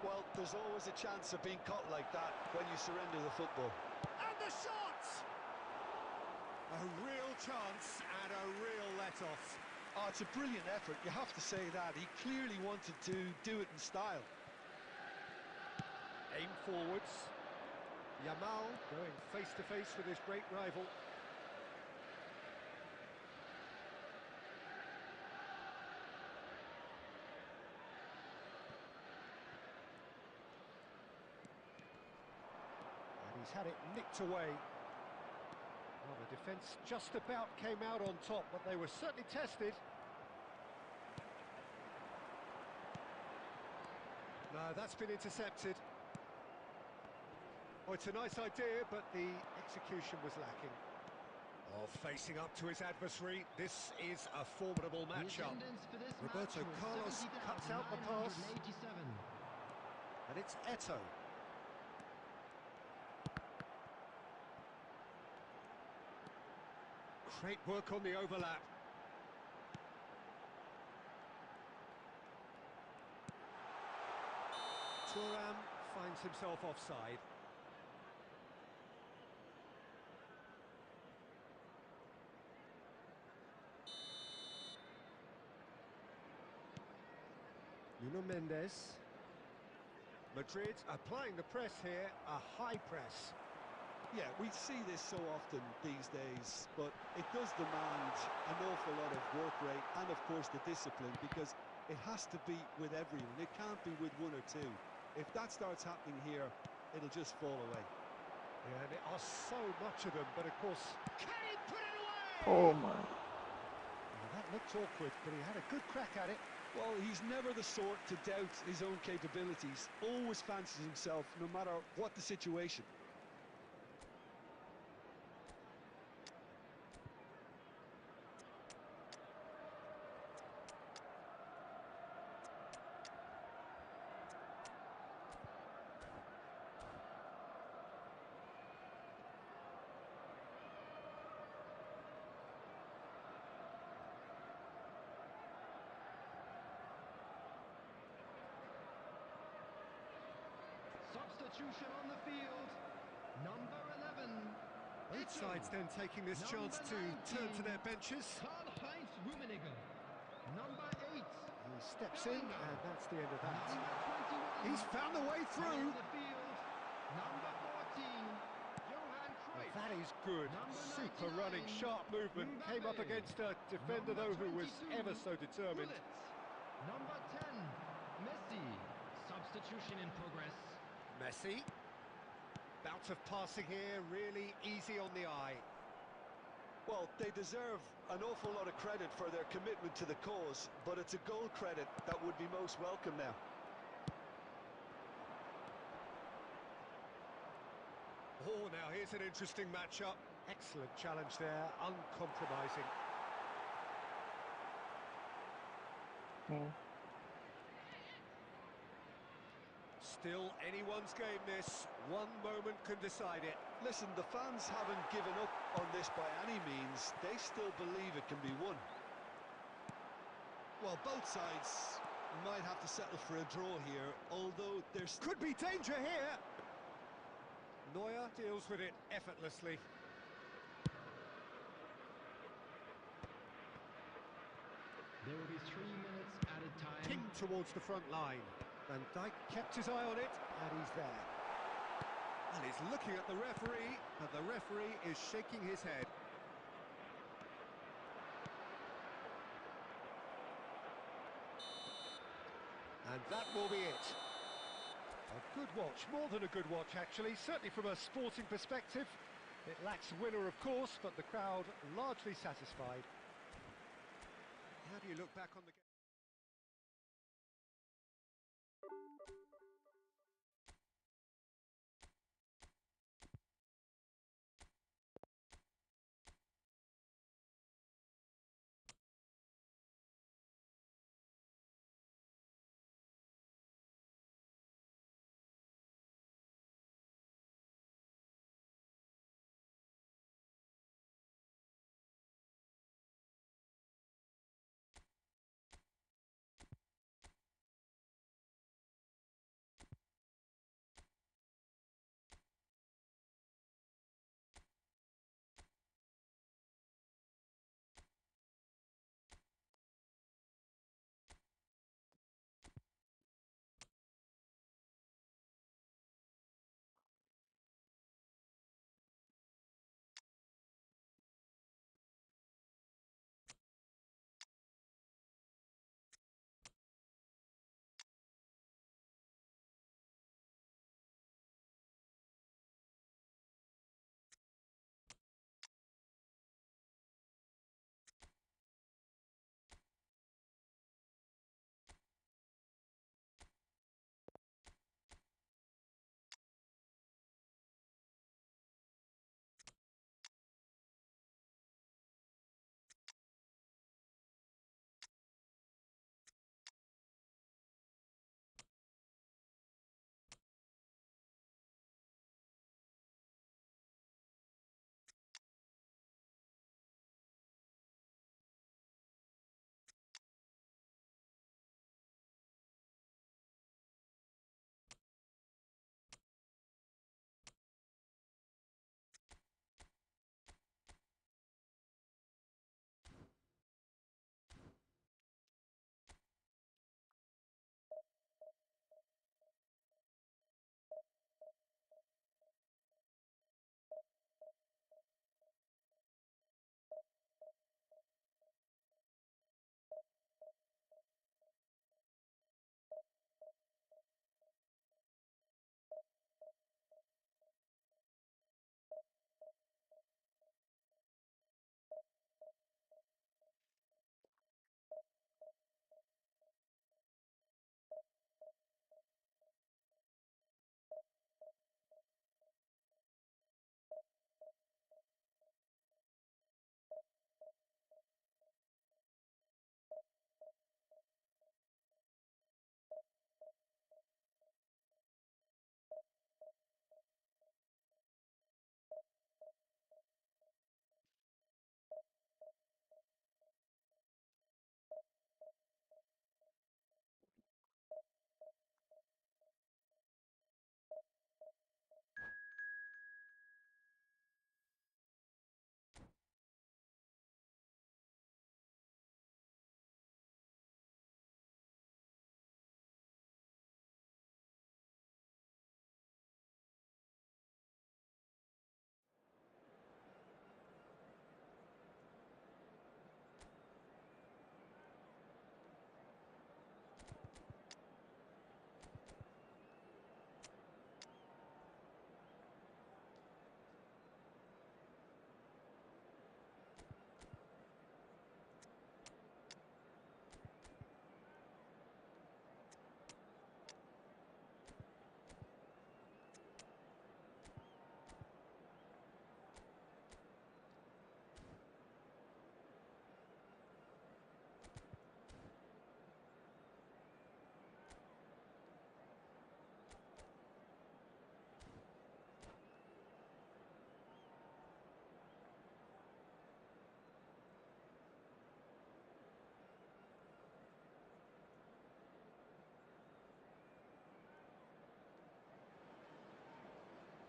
F: Well, there's always a chance of being caught like that when you surrender the football.
A: And the shot! A real chance and a real let-off.
F: Oh, it's a brilliant effort, you have to say that. He clearly wanted to do it in style.
A: Aim forwards. Yamal going face-to-face with his great rival. And he's had it nicked away. Well, the defence just about came out on top, but they were certainly tested. No, that's been intercepted. Oh, it's a nice idea, but the execution was lacking. Oh, facing up to his adversary, this is a formidable matchup. Roberto Carlos cuts out the pass. And it's Eto. Great work on the overlap. Thuram finds himself offside. Nuno Mendes. Madrid applying the press here, a high press.
F: Yeah, we see this so often these days, but it does demand an awful lot of work rate and, of course, the discipline, because it has to be with everyone. It can't be with one or two. If that starts happening here, it'll just fall away.
A: Yeah, there are so much of them, but of course... Can he put it away?
C: Oh my.
A: Well, that looked awkward, but he had a good crack at it.
F: Well, he's never the sort to doubt his own capabilities. Always fancies himself, no matter what the situation.
D: Substitution on the field. Number 11.
A: Both sides then taking this chance to turn to their benches.
D: Karl-Heinz Rummenigge. Number 8.
A: He steps in, and that's the end of that.
D: Number 21.
A: He's found the way through.
D: On the field. Number 14. Johan Cruyff.
A: That is good.
D: Number
A: Super
D: 99.
A: running, sharp movement. Came up
D: Mbappe.
A: against a defender,
D: Number
A: though, who was
D: 22.
A: ever so determined.
D: Gullit. Number 10. Messi. Substitution in progress.
A: Messi. Bout of passing here, really easy on the eye.
F: Well, they deserve an awful lot of credit for their commitment to the cause, but it's a goal credit that would be most welcome now.
A: Oh, now here's an interesting matchup. Excellent challenge there, uncompromising. Still anyone's game, this. One moment can decide it.
F: Listen, the fans haven't given up on this by any means. They still believe it can be won. Well, both sides might have to settle for a draw here, although there's...
A: Could be danger here! Neuer deals with it effortlessly.
D: There will be 3 minutes added time.
A: Pinged towards the front line. Van Dijk kept his eye on it, and he's there. And he's looking at the referee, and the referee is shaking his head. And that will be it. A good watch, more than a good watch actually, certainly from a sporting perspective. It lacks winner, of course, but the crowd largely satisfied. How do you look back on the game?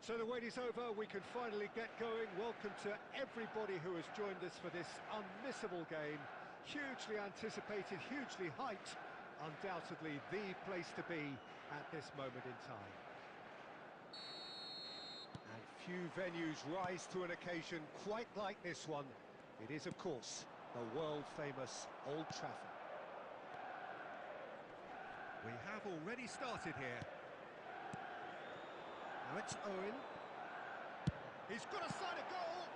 A: So the wait is over, we can finally get going. Welcome to everybody who has joined us for this unmissable game. Hugely anticipated, hugely hyped. Undoubtedly the place to be at this moment in time. And few venues rise to an occasion quite like this one. It is, of course, the world-famous Old Trafford. We have already started here. Now it's Owen. He's got a sight of goal.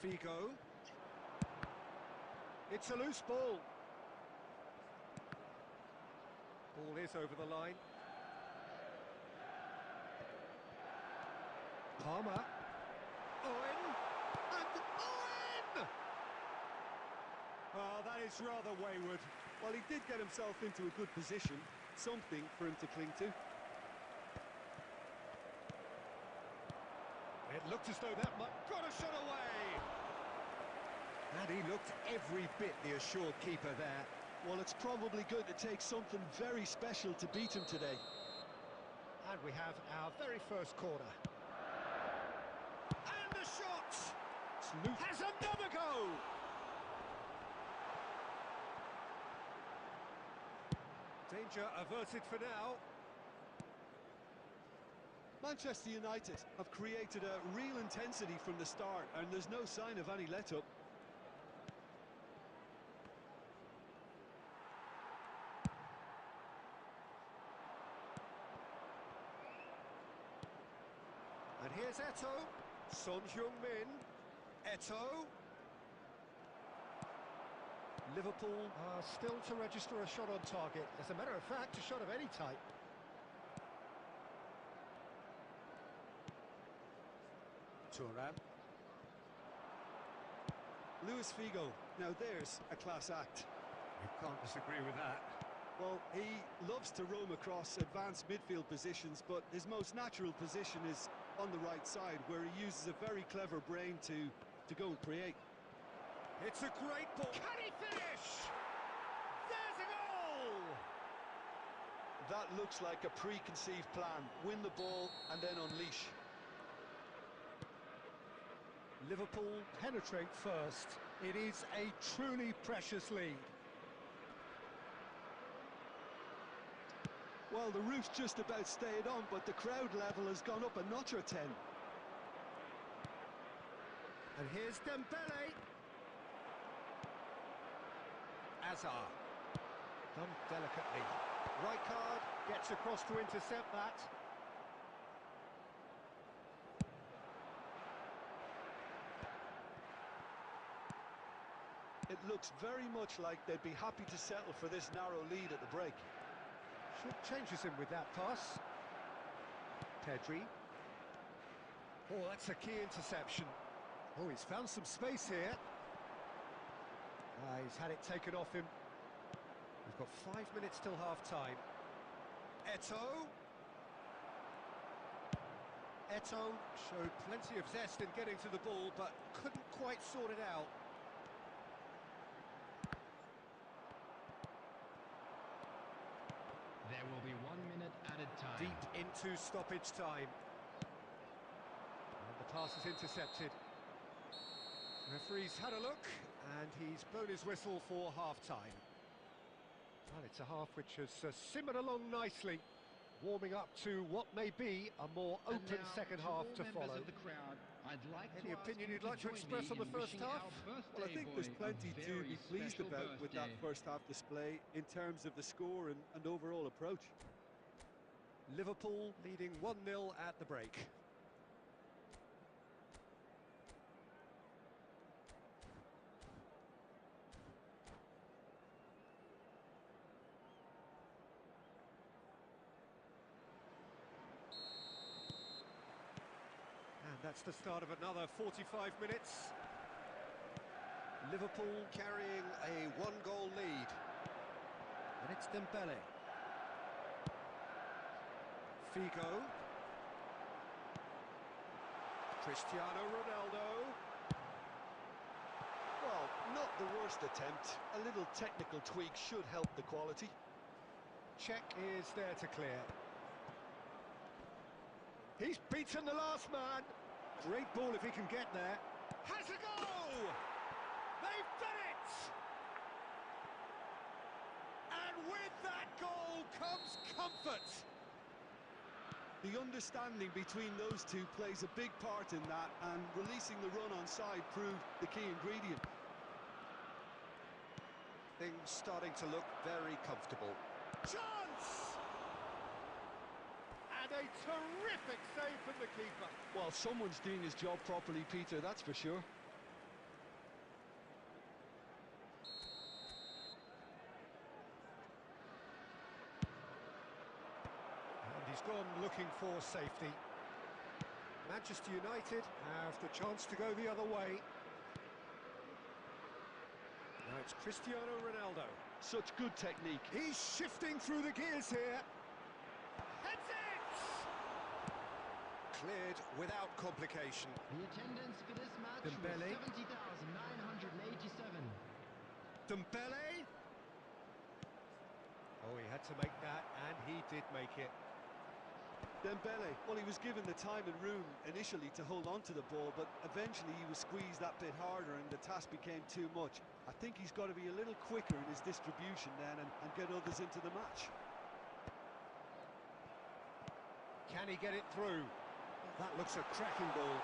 A: Figo. It's a loose ball. Ball is over the line. Palmer. Owen. And Owen! Oh, that is rather wayward.
F: Well, he did get himself into a good position, something for him to cling to.
A: It looked as though that might... Got a shot away! And he looked every bit the assured keeper there.
F: Well, it's probably going to take something very special to beat him today.
A: And we have our very first corner. And the shot! Has another go! Danger averted for now.
F: Manchester United have created a real intensity from the start, and there's no sign of any let-up.
A: And here's Eto. Son Heung-min. Eto. Liverpool are still to register a shot on target. As a matter of fact, a shot of any type. Thuram.
F: Luis Figo. Now there's a class act.
A: You can't disagree with that.
F: Well, he loves to roam across advanced midfield positions, but his most natural position is on the right side, where he uses a very clever brain to go and create.
A: It's a great ball. Can he finish? There's a goal!
F: That looks like a preconceived plan. Win the ball and then unleash.
A: Liverpool penetrate first. It is a truly precious lead.
F: Well, the roof's just about stayed on, but the crowd level has gone up a notch or 10.
A: And here's Dembele. Azar. Done delicately. Rijkaard gets across to intercept that.
F: It looks very much like they'd be happy to settle for this narrow lead at the break.
A: Should changes him with that pass. Pedri. Oh, that's a key interception. Oh, he's found some space here. He's had it taken off him. We've got 5 minutes till half-time. Eto. Eto showed plenty of zest in getting to the ball, but couldn't quite sort it out.
D: There will be 1 minute added time.
A: Deep into stoppage time. And the pass is intercepted. Referee's had a look, and he's blown his whistle for half-time. Well, it's a half which has simmered along nicely, warming up to what may be a more open second half to follow.
D: Of the crowd, I'd like
A: Any
D: to
A: opinion
D: ask you
A: you'd like to
D: join
A: express
D: me
A: on the
D: in
A: first
D: wishing
A: half?
D: our
F: Well, I think
D: birthday
F: there's
D: boy
F: plenty
D: a
F: to be
D: very
F: pleased
D: special
F: about with that
D: birthday.
F: first half display in terms of the score and overall approach.
A: Liverpool leading 1-0 at the break. And that's the start of another 45 minutes. Liverpool carrying a one-goal lead. And it's Dembele. Figo. Cristiano Ronaldo.
F: Well, not the worst attempt. A little technical tweak should help the quality.
A: Check is there to clear. He's beaten the last man. Great ball if he can get there. Has a go! They've done it! And with that goal comes comfort.
B: The understanding between those two plays a big part in that, and releasing the run on side proved the key ingredient.
A: Things starting to look very comfortable. Chance! And a terrific save from the keeper.
F: Well, someone's doing his job properly, Peter, that's for sure.
A: And he's gone looking for safety. Manchester United have the chance to go the other way. Now it's Cristiano Ronaldo.
F: Such good technique.
A: He's shifting through the gears here. Heads it! Cleared without complication.
D: The attendance for this match
A: Dembele.
D: was 70,987.
A: Dembele. Oh, he had to make that, and he did make it.
B: Dembele, well, he was given the time and room initially to hold on to the ball, but eventually he was squeezed that bit harder and the task became too much. I think he's got to be a little quicker in his distribution then and get others into the match.
A: Can he get it through? That looks a cracking ball.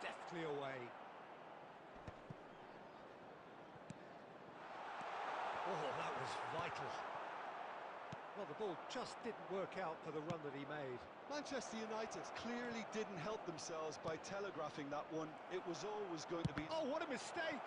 A: Deftly away. Oh, that was vital. Well, the ball just didn't work out for the run that he made.
B: Manchester United clearly didn't help themselves by telegraphing that one. It was always going to be...
A: Oh, what a mistake!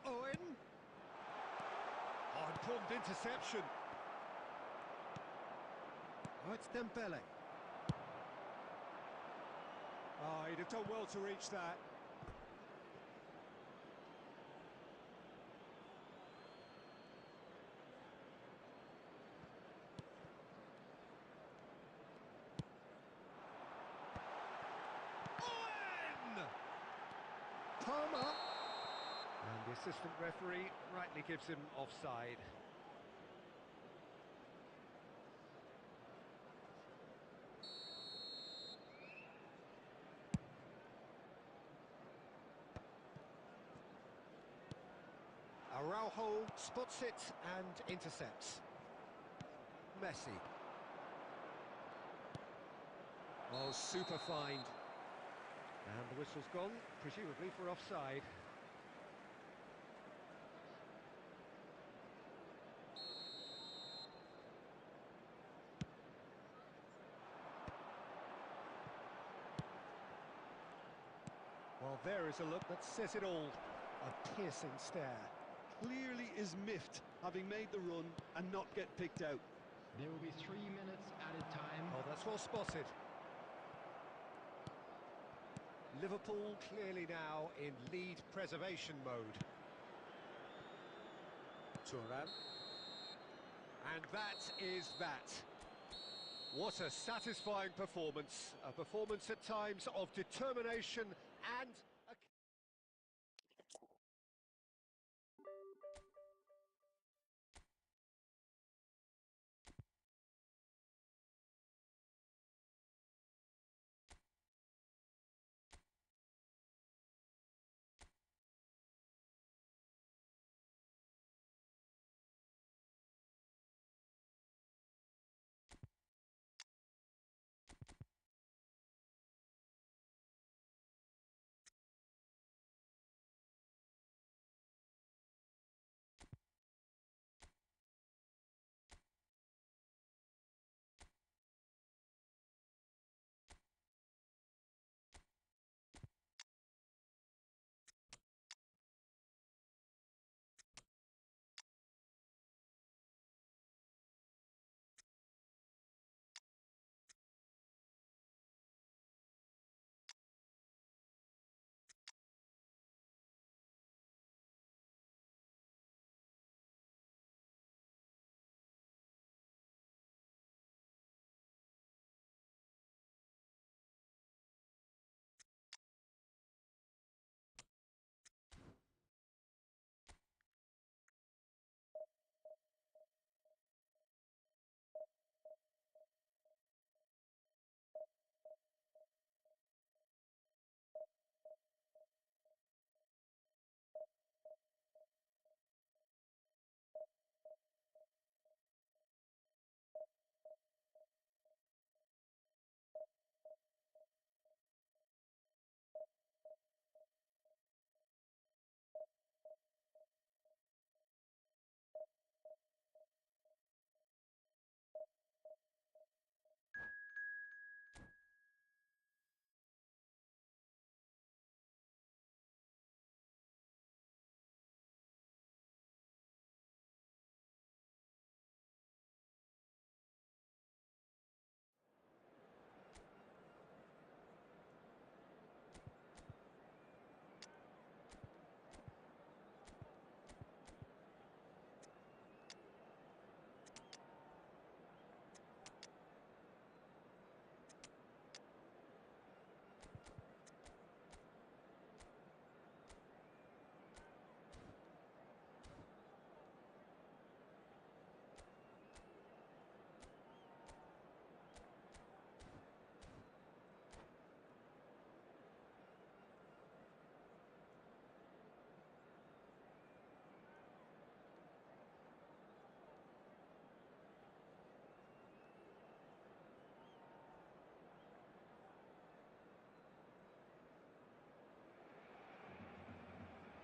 A: Owen. Oh, important interception. Oh, it's Dembele. Oh, he'd have done well to reach that. Owen! Palmer. And the assistant referee rightly gives him offside. Araujo spots it and intercepts. Messi. Oh, super find. And the whistle's gone, presumably for offside. Well, there is a look that says it all. A piercing stare.
B: Clearly is miffed, having made the run and not get picked out.
D: There will be 3 minutes added time.
A: Oh, that's well spotted. Liverpool clearly now in lead preservation mode. Thuram. And that is that. What a satisfying performance. A performance at times of determination and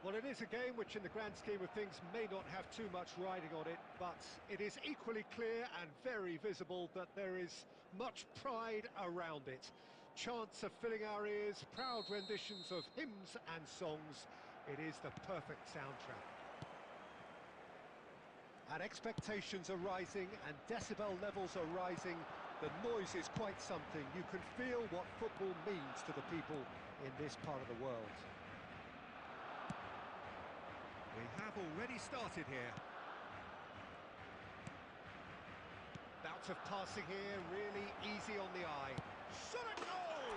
A: Well, it is a game which in the grand scheme of things may not have too much riding on it, but it is equally clear and very visible that there is much pride around it. Chants are filling our ears, proud renditions of hymns and songs. It is the perfect soundtrack. And expectations are rising and decibel levels are rising. The noise is quite something. You can feel what football means to the people in this part of the world. We have already started here. Bouts of passing here, really easy on the eye. Shot at goal!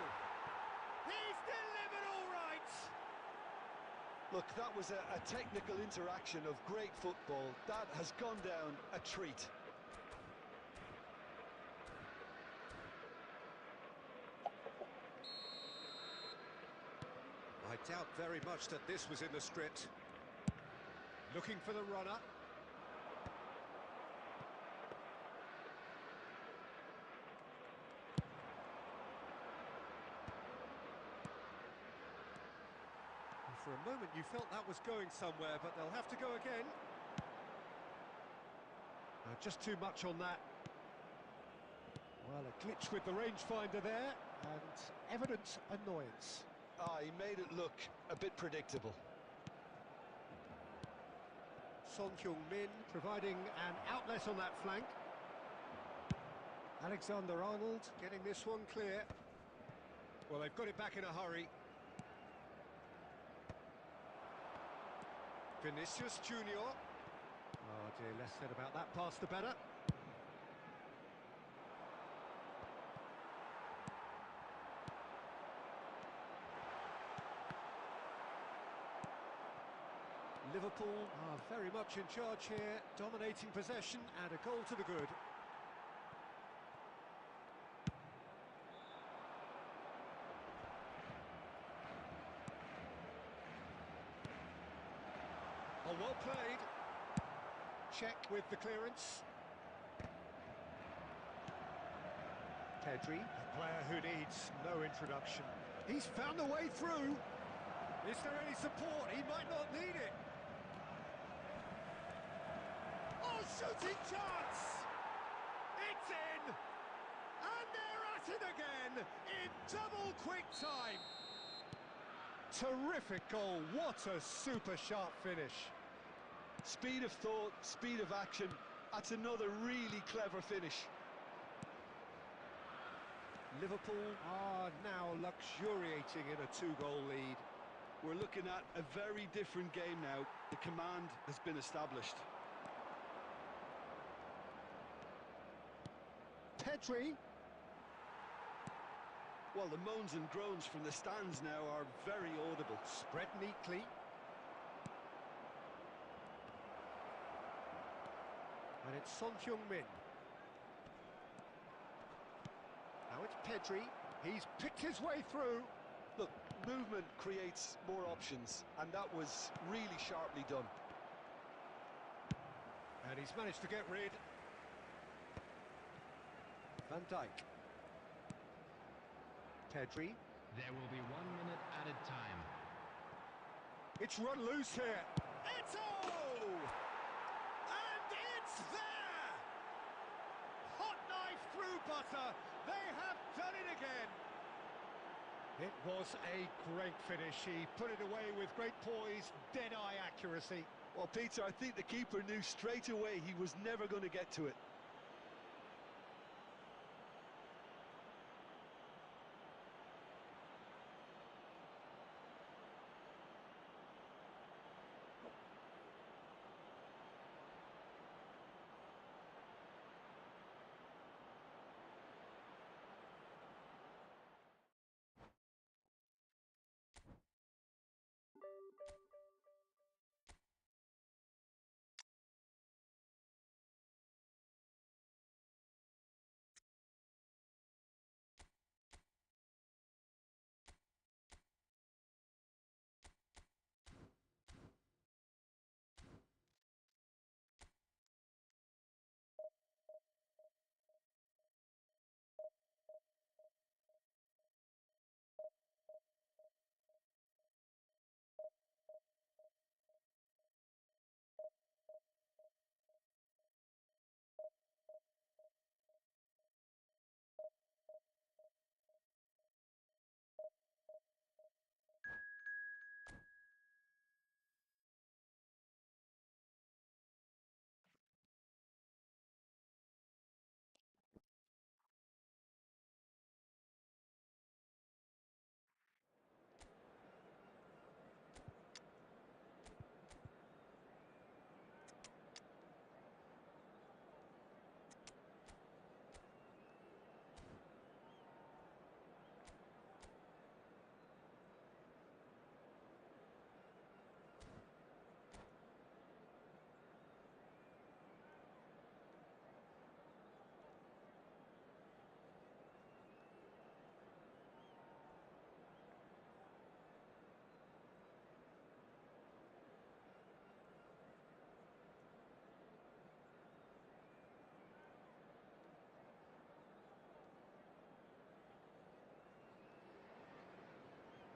A: He's delivered all right!
F: Look, that was a technical interaction of great football. That has gone down a treat.
A: I doubt very much that this was in the script. Looking for the runner. And for a moment you felt that was going somewhere, but they'll have to go again. Just too much on that. Well, a glitch with the rangefinder there, and evident annoyance.
F: He made it look a bit predictable.
A: Son Heung-min providing an outlet on that flank. Alexander-Arnold getting this one clear. Well, they've got it back in a hurry. Vinicius Junior. Oh dear, less said about that pass the better. Liverpool are very much in charge here, dominating possession and a goal to the good. Oh, well played. Check with the clearance. Pedri, a player who needs no introduction. He's found a way through. Is there any support? He might not need it. Shooting chance! It's in! And they're at it again in double quick time! Terrific goal, what a super sharp finish.
F: Speed of thought, speed of action, that's another really clever finish.
A: Liverpool are now luxuriating in a two-goal lead.
F: We're looking at a very different game now. The command has been established.
A: Pedri.
F: Well, the moans and groans from the stands now are very audible.
A: Spread neatly. And it's Son Heung-min. Now it's Pedri. He's picked his way through.
F: Look, movement creates more options, and that was really sharply done.
A: And he's managed to get rid. Van Dijk. Pedri.
D: There will be 1 minute added time.
A: It's run loose here. Eto'o! And it's there! Hot knife through butter. They have done it again. It was a great finish. He put it away with great poise, dead-eye accuracy.
F: Well, Peter, I think the keeper knew straight away he was never going to get to it.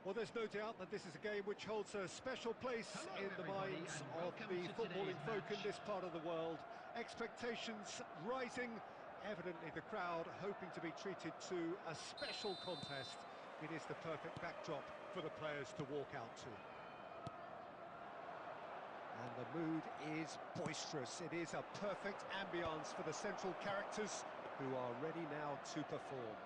A: Well, there's no doubt that this is a game which holds a special place
D: Hello,
A: in the
D: everybody,
A: minds
D: and
A: of
D: welcome
A: the
D: to
A: footballing
D: today's
A: folk in
D: match.
A: this part of the world. Expectations rising, evidently the crowd hoping to be treated to a special contest. It is the perfect backdrop for the players to walk out to. And the mood is boisterous. It is a perfect ambience for the central characters who are ready now to perform.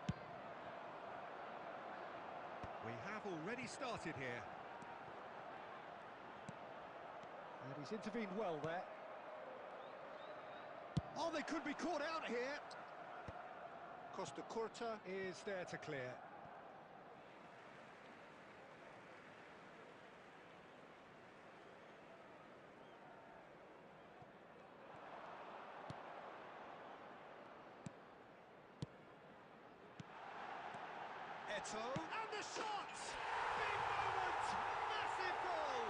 A: We have already started here. And he's intervened well there. Oh, they could be caught out here. Costa Curta is there to clear. Eto, and the shot! Big moment! Massive goal!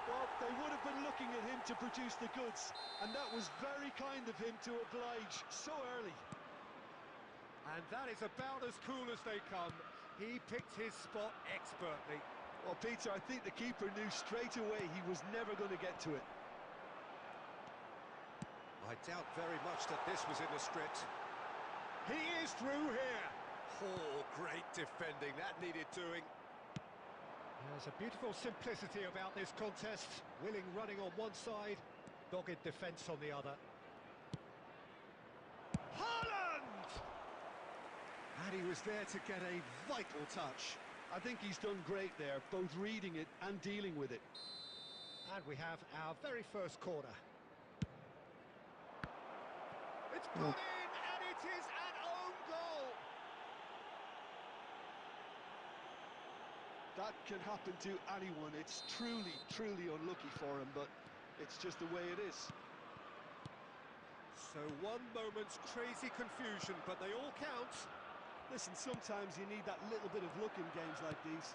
F: Well, they would have been looking at him to produce the goods, and that was very kind of him to oblige so early.
A: And that is about as cool as they come. He picked his spot expertly.
F: Well, Peter, I think the keeper knew straight away he was never going to get to it.
A: I doubt very much that this was in the script. He is through here. Oh, great defending. That needed doing. There's a beautiful simplicity about this contest. Willing running on one side, dogged defence on the other. Haaland! And he was there to get a vital touch.
F: I think he's done great there, both reading it and dealing with it.
A: And we have our very first corner. It's put in, and it is an own goal.
F: That can happen to anyone. It's truly, truly unlucky for him, but it's just the way it is.
A: So one moment's crazy confusion, but they all count.
F: Listen, sometimes you need that little bit of luck in games like these.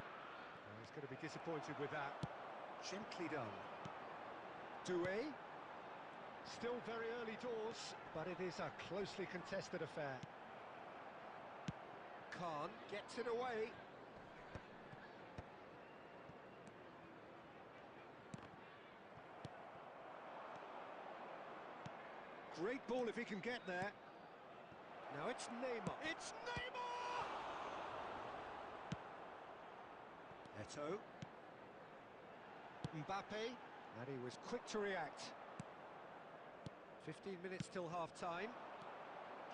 A: Oh, he's going to be disappointed with that. Gently done. Doué. Still very early doors, but it is a closely contested affair. Khan gets it away. Great ball if he can get there. Now it's Neymar. It's Neymar! Eto. Mbappe. And he was quick to react. 15 minutes till half-time.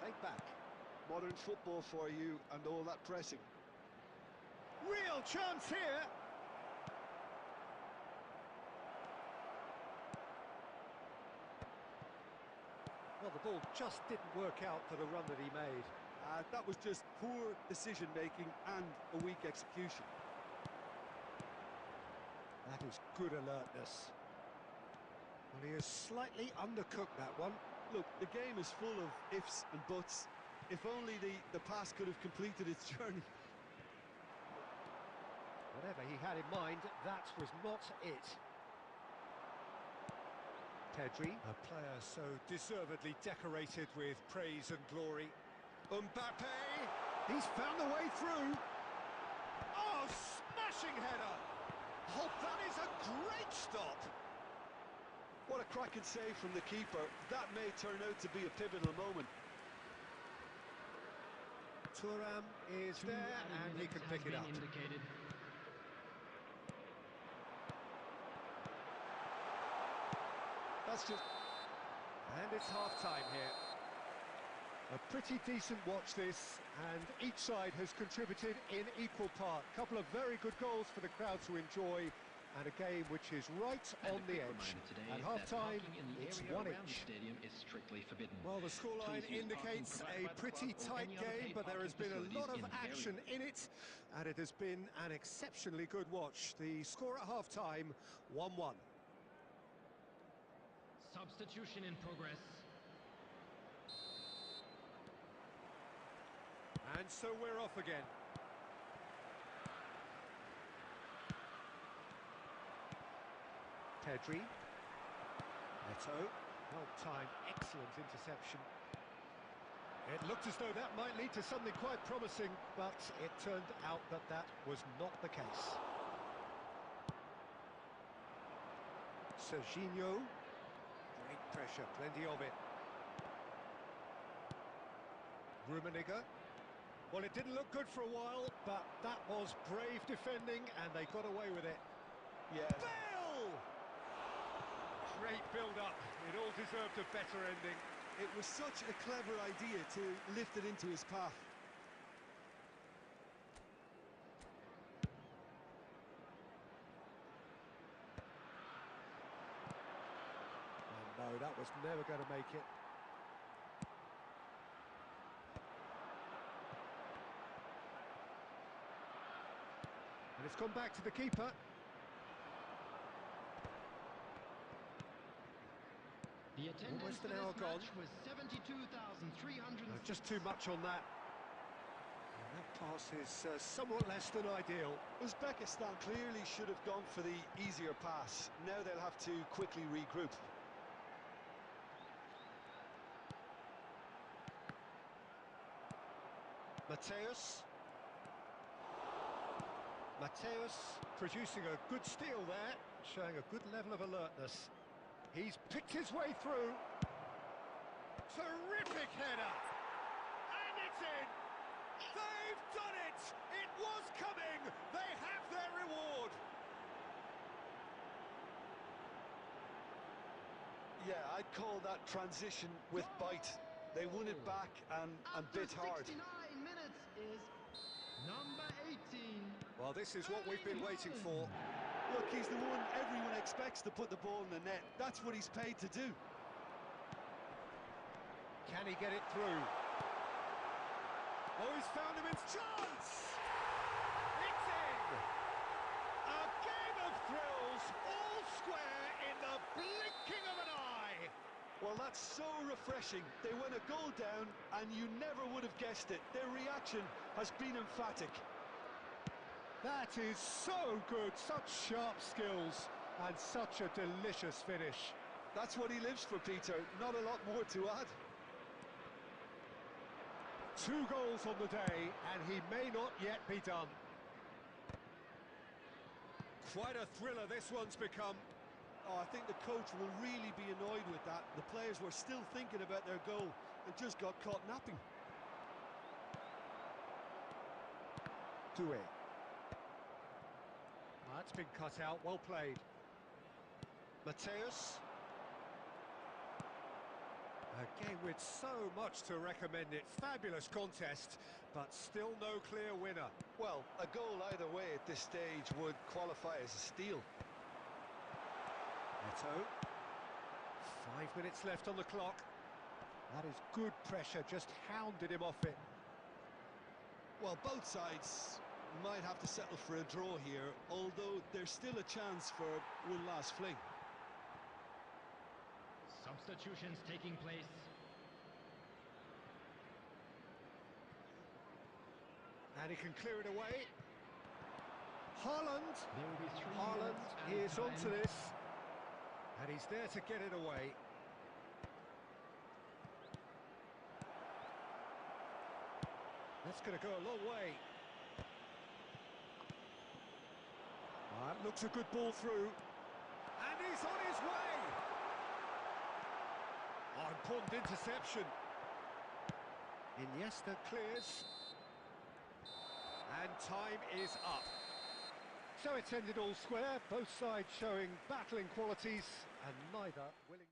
A: Played back.
F: Modern football for you and all that pressing.
A: Real chance here. Well, the ball just didn't work out for the run that he made.
F: That was just poor decision-making and a weak execution.
A: That is good alertness. Well, he has slightly undercooked that one.
F: Look, the game is full of ifs and buts. If only the pass could have completed its journey.
A: Whatever he had in mind, that was not it. Pedri, a player so deservedly decorated with praise and glory. Mbappe, he's found the way through. Oh, smashing header. Oh, that is a great stop.
F: What a cracking save from the keeper. That may turn out to be a pivotal moment.
A: Thuram is there and he can pick it up.
D: Indicated.
F: That's just...
A: And it's half-time here. A pretty decent watch this, and each side has contributed in equal part. A couple of very good goals for the crowd to enjoy, and a game which is right on the edge. At half-time, it's 1-1. Well, the scoreline indicates a pretty tight game, but there has been a lot of action in it, and it has been an exceptionally good watch. The score at half-time, 1-1.
D: Substitution in progress.
A: And so we're off again. Pedri. Eto. Well timed, excellent interception. It looked as though that might lead to something quite promising, but it turned out that that was not the case. Serginho. Great pressure, plenty of it. Rummenigge. Well, it didn't look good for a while, but that was brave defending, and they got away with it.
F: Yeah.
A: Bale! Great build-up. It all deserved a better ending.
B: It was such a clever idea to lift it into his path.
A: Oh, no, that was never going to make it. And it's gone back to the keeper.
D: The attendance
A: Almost
D: for
A: an hour
D: this
A: gone.
D: match was 72,300.
A: Just too much on that. And that pass is somewhat less than ideal.
F: Uzbekistan clearly should have gone for the easier pass. Now they'll have to quickly regroup.
A: Mateus producing a good steal there, showing a good level of alertness. He's picked his way through. Terrific header! And it's in! They've done it! It was coming! They have their reward!
F: Yeah, I'd call that transition with bite. They won it back and bit hard.
D: 69 minutes is number 18.
A: Well, this is what we've been waiting for.
B: Look, he's the one everyone expects to put the ball in the net. That's what he's paid to do.
A: Can he get it through? Oh, he's found him in chance! It's in! A game of thrills, all square in the blinking of an eye!
F: Well, that's so refreshing. They went a goal down and you never would have guessed it. Their reaction has been emphatic.
A: That is so good, such sharp skills and such a delicious finish.
F: That's what he lives for, Peter. Not a lot more to add.
A: 2 goals on the day, and he may not yet be done. Quite a thriller this one's become.
B: Oh, I think the coach will really be annoyed with that. The players were still thinking about their goal and just got caught napping.
A: Doué. That's been cut out, well played. Mateus. A game with so much to recommend it. Fabulous contest, but still no clear winner.
F: Well, a goal either way at this stage would qualify as a steal.
A: Neto. 5 minutes left on the clock. That is good pressure, just hounded him off it.
B: Well, both sides might have to settle for a draw here, although there's still a chance for one last fling.
D: Substitutions taking place.
A: And he can clear it away. Haaland.
D: There will be 3
A: Haaland
D: minutes
A: is
D: added
A: onto
D: time.
A: this. And he's there to get it away. That's going to go a long way. That looks a good ball through. And he's on his way! Oh, important interception. Iniesta clears. And time is up. So it's ended all square, both sides showing battling qualities, and neither willing...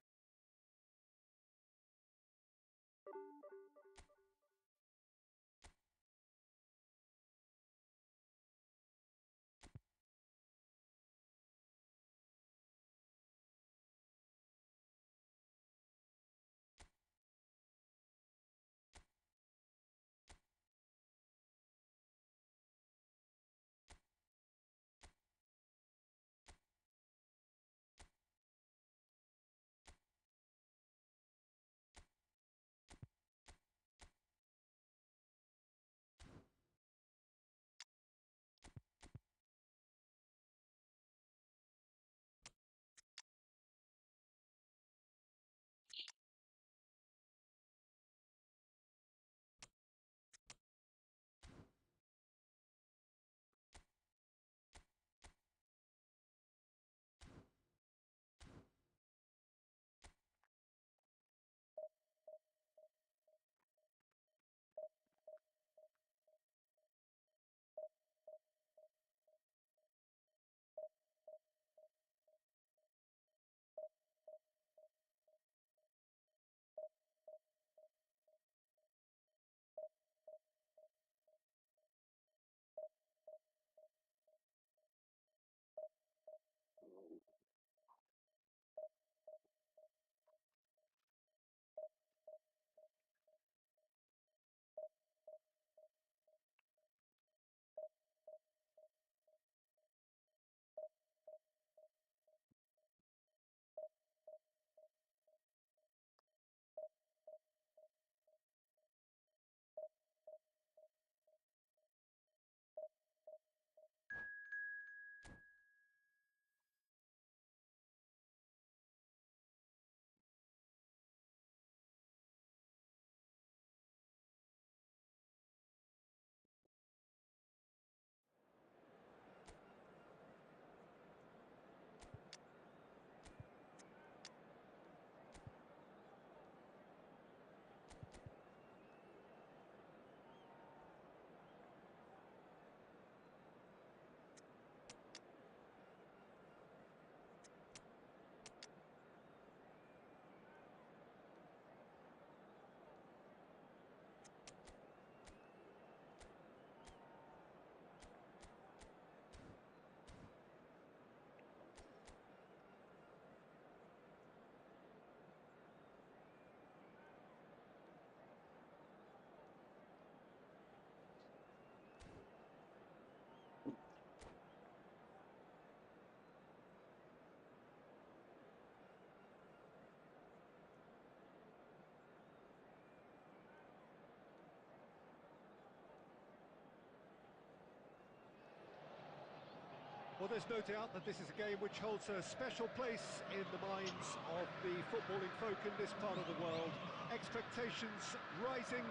A: Well, there's no doubt that this is a game which holds a special place in the minds of the footballing folk in this part of the world. Expectations rising,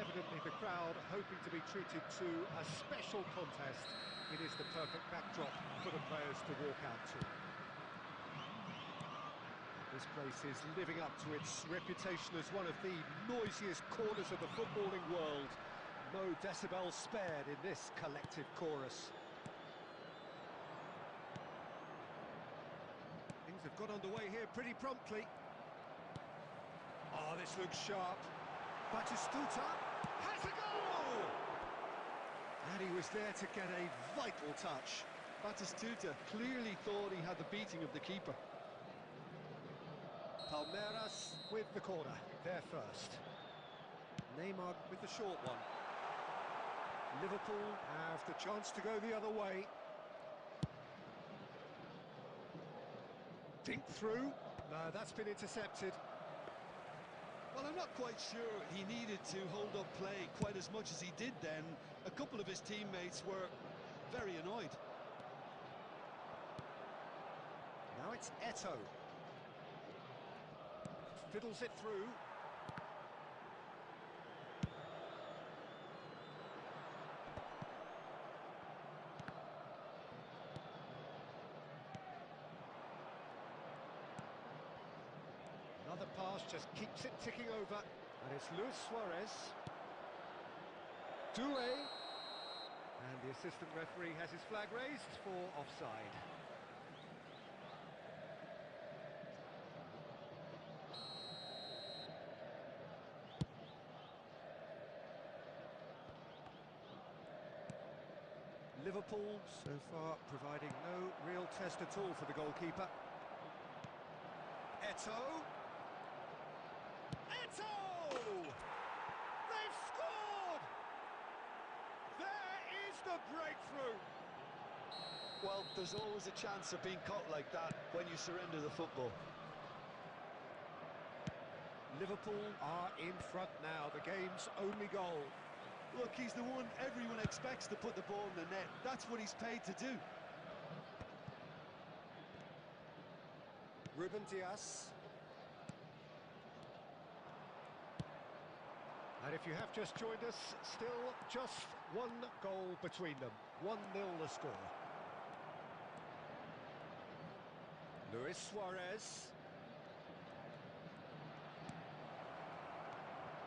A: evidently the crowd hoping to be treated to a special contest. It is the perfect backdrop for the players to walk out to. This place is living up to its reputation as one of the noisiest corners of the footballing world. No decibels spared in this collective chorus. Things have got underway here pretty promptly. Oh, this looks sharp. Batistuta has a goal! And he was there to get a vital touch.
F: Batistuta clearly thought he had the beating of the keeper.
A: Palmeiras with the corner, there first. Neymar with the short one. Liverpool have the chance to go the other way. Dink through. No, that's been intercepted.
B: Well, I'm not quite sure he needed to hold up play quite as much as he did then. A couple of his teammates were very annoyed.
A: Now it's Eto. Fiddles it through. Another pass just keeps it ticking over. And it's Luis Suarez. Doué. And the assistant referee has his flag raised for offside. Liverpool so far providing no real test at all for the goalkeeper. Eto! Eto! They've scored! There is the breakthrough!
F: Well, there's always a chance of being caught like that when you surrender the football.
A: Liverpool are in front now, the game's only goal.
B: Look, he's the one everyone expects to put the ball in the net. That's what he's paid to do.
A: Ruben Dias. And if you have just joined us, still just one goal between them. 1-0 the score. Luis Suarez.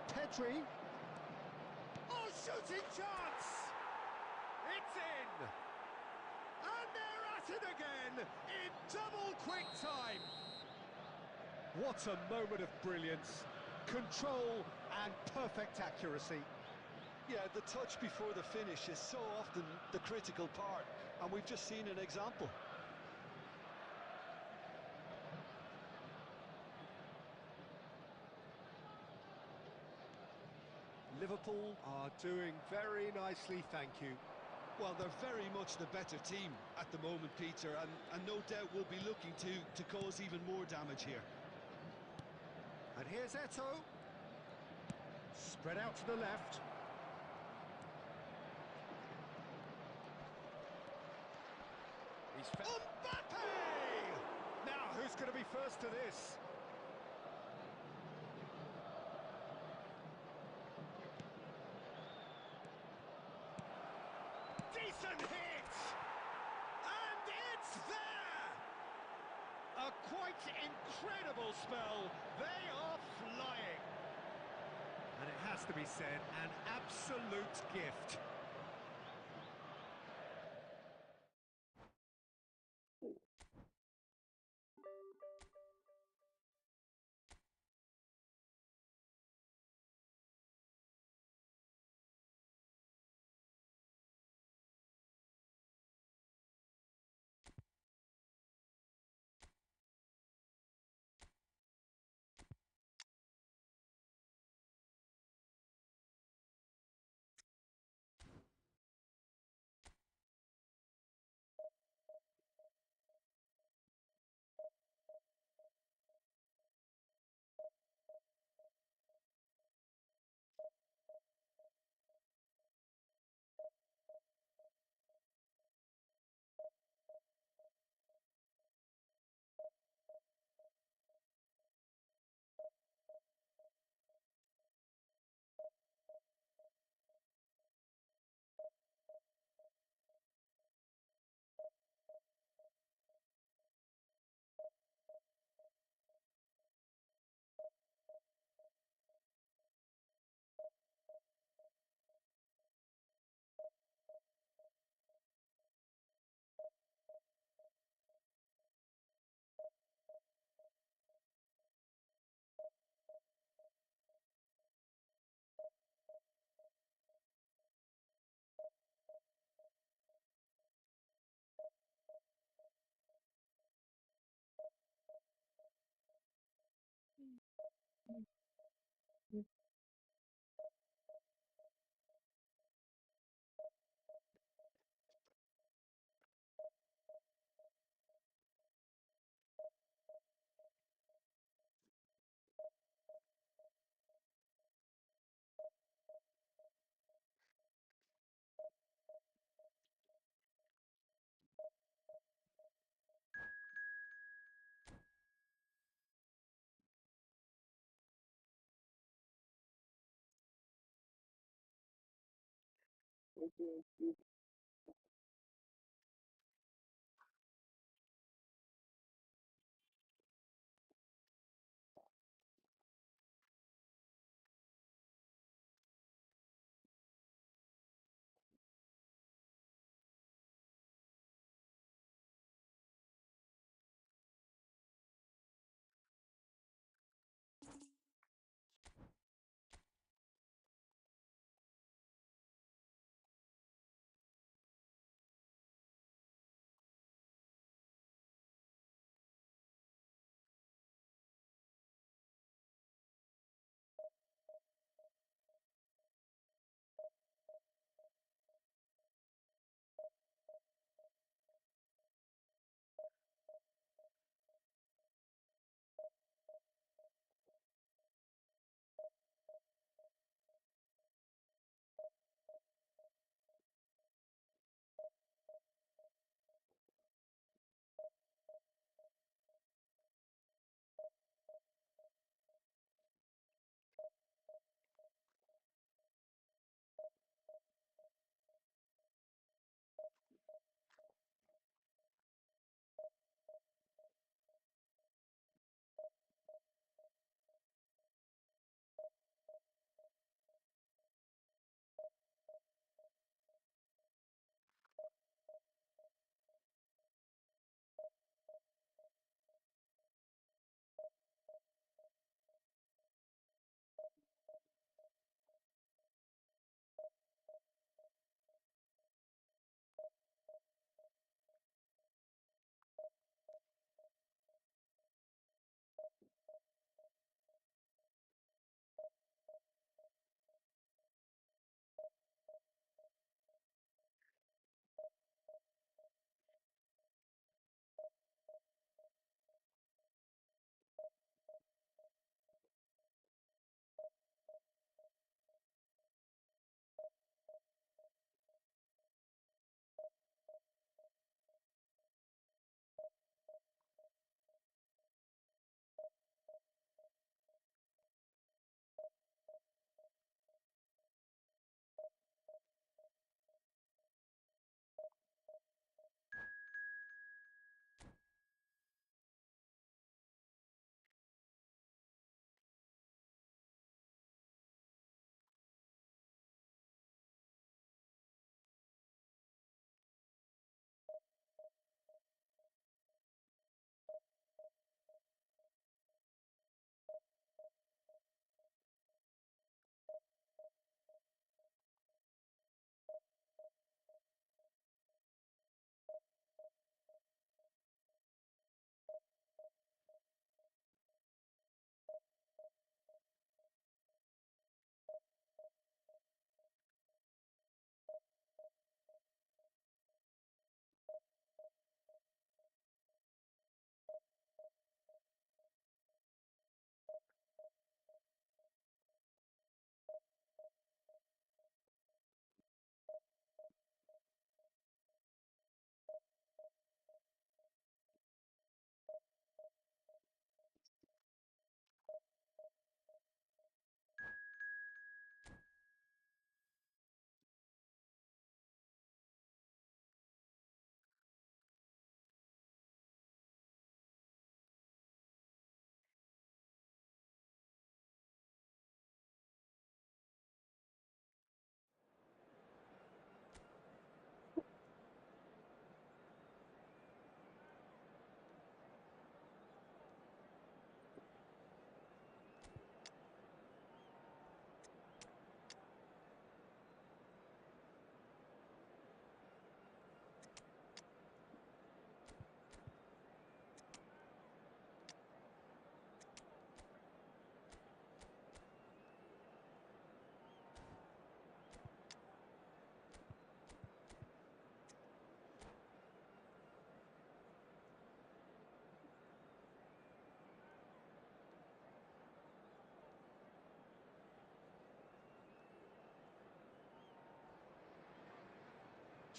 A: Pedri. Oh, shooting chance! It's in! And they're at it again in double quick time! What a moment of brilliance, control and perfect accuracy.
F: Yeah, the touch before the finish is so often the critical part, and we've just seen an example.
A: Liverpool are doing very nicely, thank you.
B: Well, they're very much the better team at the moment, Peter, and no doubt will be looking to cause even more damage here.
A: And here's Eto. Spread out to the left. He's Mbappe! Now, who's going to be first to this? Decent hit! And it's there! A quite incredible spell. They are flying. And it has to be said, an absolute gift.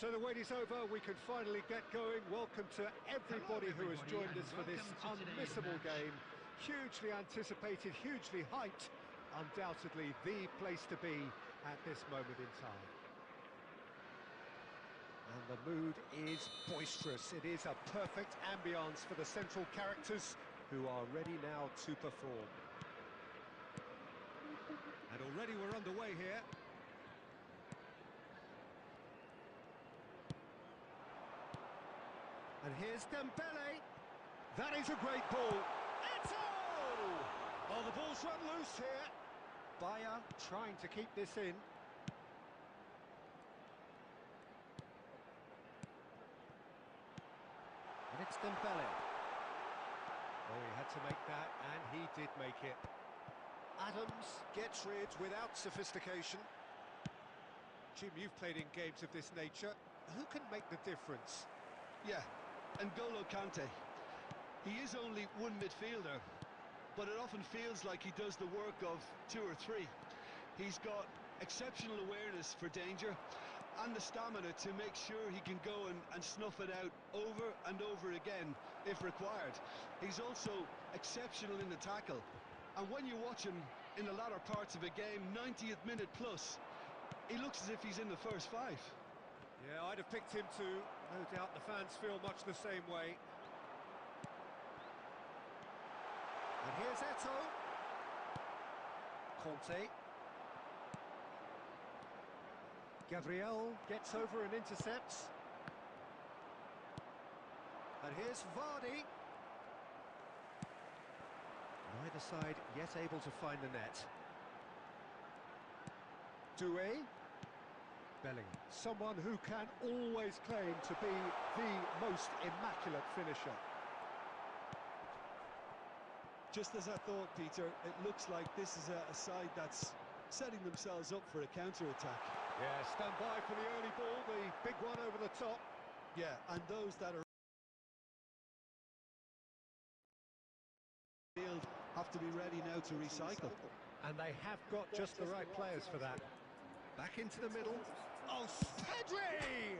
A: So the wait is over, we can finally get going. Welcome to everybody who has joined us for this unmissable game. Hugely anticipated, hugely hyped. Undoubtedly the place to be at this moment in time. And the mood is boisterous. It is a perfect ambience for the central characters who are ready now to perform. And already we're underway here. And here's Dembele. That is a great ball. Eto! Oh, the ball's run loose here. Bayer trying to keep this in. And it's Dembele. Oh, he had to make that, and he did make it. Adams gets rid without sophistication. Jim, you've played in games of this nature. Who can make the difference?
F: Yeah, N'Golo Kante. He is only one midfielder, but it often feels like he does the work of two or three. He's got exceptional awareness for danger and the stamina to make sure he can go and snuff it out over and over again if required. He's also exceptional in the tackle, and when you watch him in the latter parts of a game, 90th minute plus, he looks as if he's in the first five.
A: Yeah, I'd have picked him too. No doubt the fans feel much the same way. And here's Eto. Conte. Gabriel gets over and intercepts. And here's Vardy. Neither side yet able to find the net. Doué. Bellingham. Someone who can always claim to be the most immaculate finisher.
F: Just as I thought, Peter, it looks like this is a side that's setting themselves up for a counter-attack.
A: Yeah, stand by for the early ball, the big one over the top.
F: Yeah, and those that are field have to be ready now to recycle.
A: And they have got just the right players for that. Back into the middle. Oh, Pedri!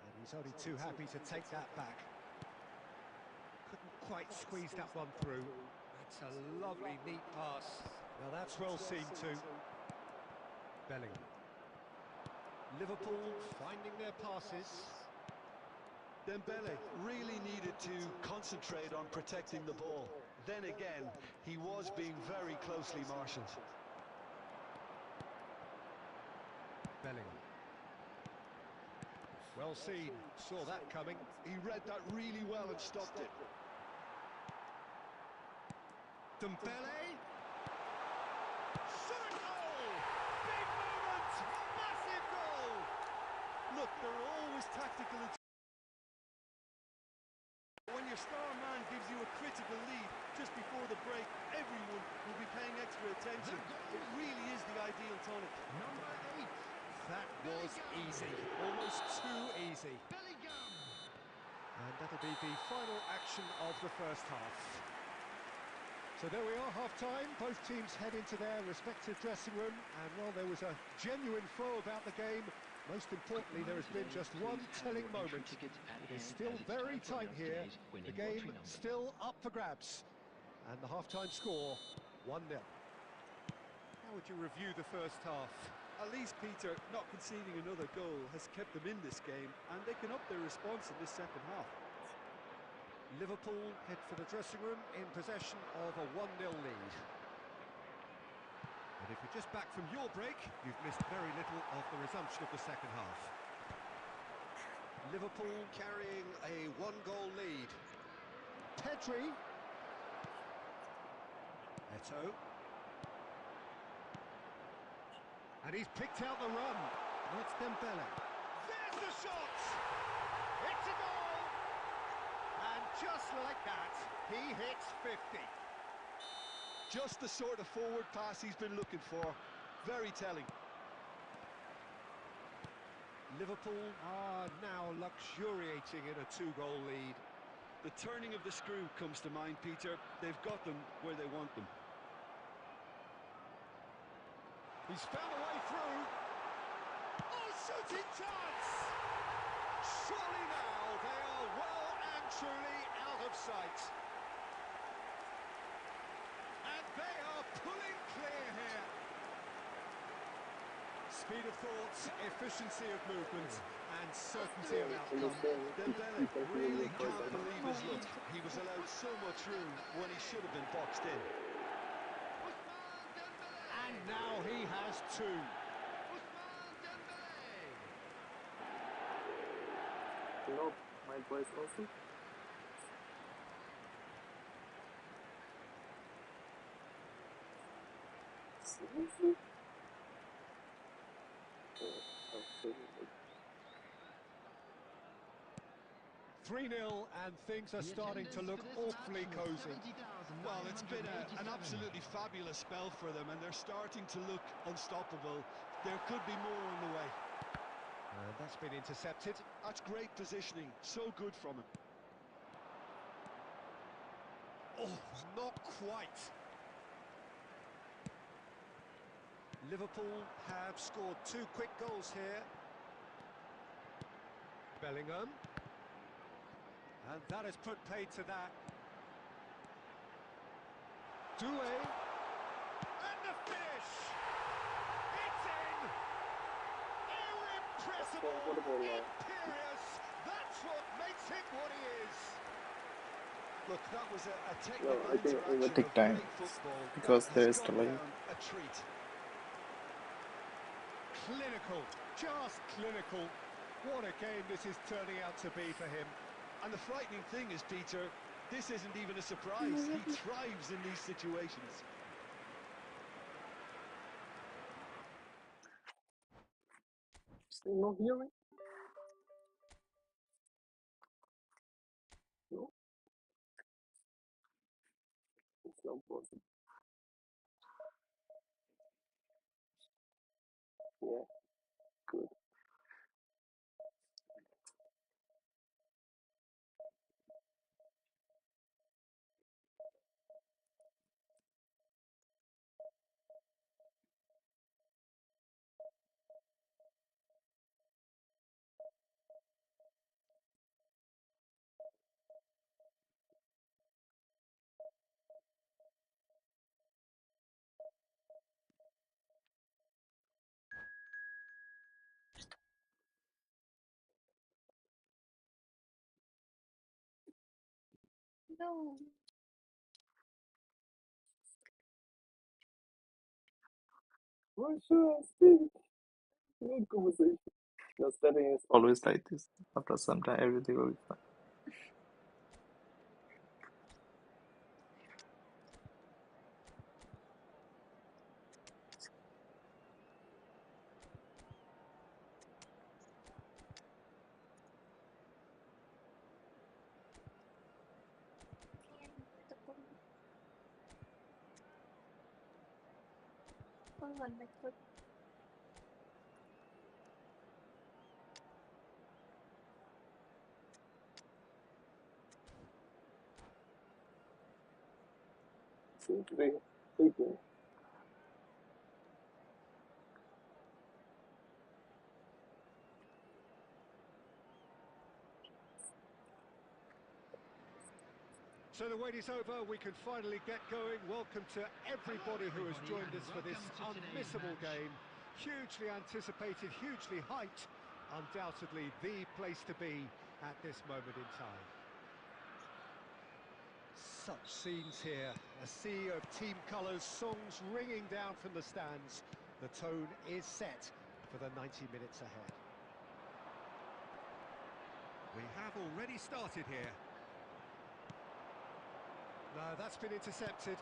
A: And he's only too happy to take that back. Couldn't quite squeeze that one through. That's a lovely, neat pass. Now that's well seen too. Bellingham. Liverpool finding their passes.
F: Dembele really needed to concentrate on protecting the ball. Then again, he was being very closely marshalled.
A: Bellingham. Well seen, saw that coming.
F: He read that really well and stopped it.
A: Dembele. Shot goal! Big moment! Massive goal!
F: Look, there are always tactical... When your star man gives you a critical lead just before the break, everyone will be paying extra attention. It really is the ideal tonic.
D: Number 8.
A: That was easy, almost too easy.
D: Bellingham.
A: And that'll be the final action of the first half. So there we are, half-time. Both teams head into their respective dressing room, and while there was a genuine flow about the game, most importantly, there has been just one telling moment. It is still very tight here. The game still up for grabs. And the half-time score, 1-0. How would you review the first half?
F: At least, Peter, not conceding another goal has kept them in this game, and they can up their response in this second half.
A: Liverpool head for the dressing room in possession of a 1-0 lead. And if you're just back from your break, you've missed very little of the resumption of the second half. Liverpool carrying a 1-goal lead. Pedri. Eto. And he's picked out the run. And it's Dembele. There's the shot! It's a goal! And just like that, he hits 50.
F: Just the sort of forward pass he's been looking for. Very telling.
A: Liverpool are now luxuriating in a 2-goal lead.
F: The turning of the screw comes to mind, Peter. They've got them where they want them.
A: He's found a way through. Oh, shooting chance! Surely now they are well and truly out of sight. And they are pulling clear here. Speed of thought, efficiency of movement, and certainty of outcome.
B: Dembele really can't believe his luck. He was allowed so much room when he should have been boxed in.
A: And now he has two.
C: No, my voice also. Seriously?
A: 3-0 and things are starting to look awfully cosy.
B: Well, it's been an absolutely fabulous spell for them, and they're starting to look unstoppable. There could be more on the way.
A: And that's been intercepted.
F: That's great positioning. So good from him.
A: Oh, not quite. Liverpool have scored 2 quick goals here. Bellingham. And that has put paid to that. Doué. And the finish! It's in! Irrepressible! Imperious! That's what makes him what he is!
B: Look, that was a
C: Well,
B: technical
C: I think it will
B: interaction
C: take
B: of
C: time
B: great football
C: because
B: that
C: there
B: has
C: is
B: gone
C: delay.
B: down a treat.
A: Clinical, just clinical. What a game this is turning out to be for him.
B: And the frightening thing is, Peter, this isn't even a surprise. He thrives in these situations.
C: Still no hearing? No? It's not possible. Yeah, good. No. What should I speak? Good conversation. The setting is always like this. After some time, everything will be fine. Seems to be sleeping.
A: So the wait is over, we can finally get going. Welcome to everybody who has joined us for this unmissable game. Hugely anticipated, hugely hyped. Undoubtedly the place to be at this moment in time. Such scenes here, a sea of team colours, songs ringing down from the stands. The tone is set for the 90 minutes ahead. We have already started here. No, that's been intercepted.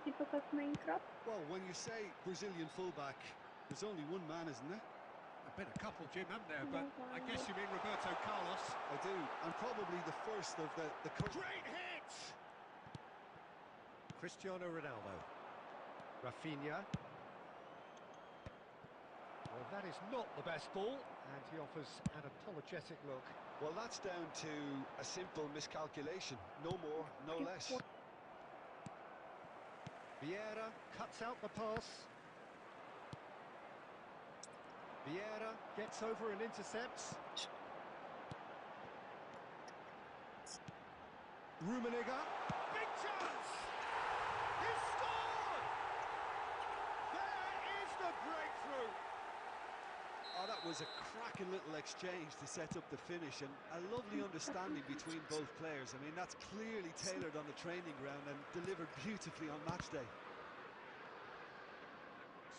B: Well, when you say Brazilian fullback, there's only one man, isn't there?
A: I've been a couple, Jim, haven't there? But I guess you mean Roberto Carlos.
B: I do, and probably the first of the
A: Great hit! Cristiano Ronaldo. Rafinha. Well, that is not the best ball, and he offers an apologetic look.
B: Well, that's down to a simple miscalculation. No more, no less.
A: Vieira cuts out the pass. Vieira gets over and intercepts. Rummenigge. Big chance! He scored! There is the breakthrough!
F: Oh, that was a cracking little exchange to set up the finish, and a lovely understanding between both players. I mean, that's clearly tailored on the training ground and delivered beautifully on match day.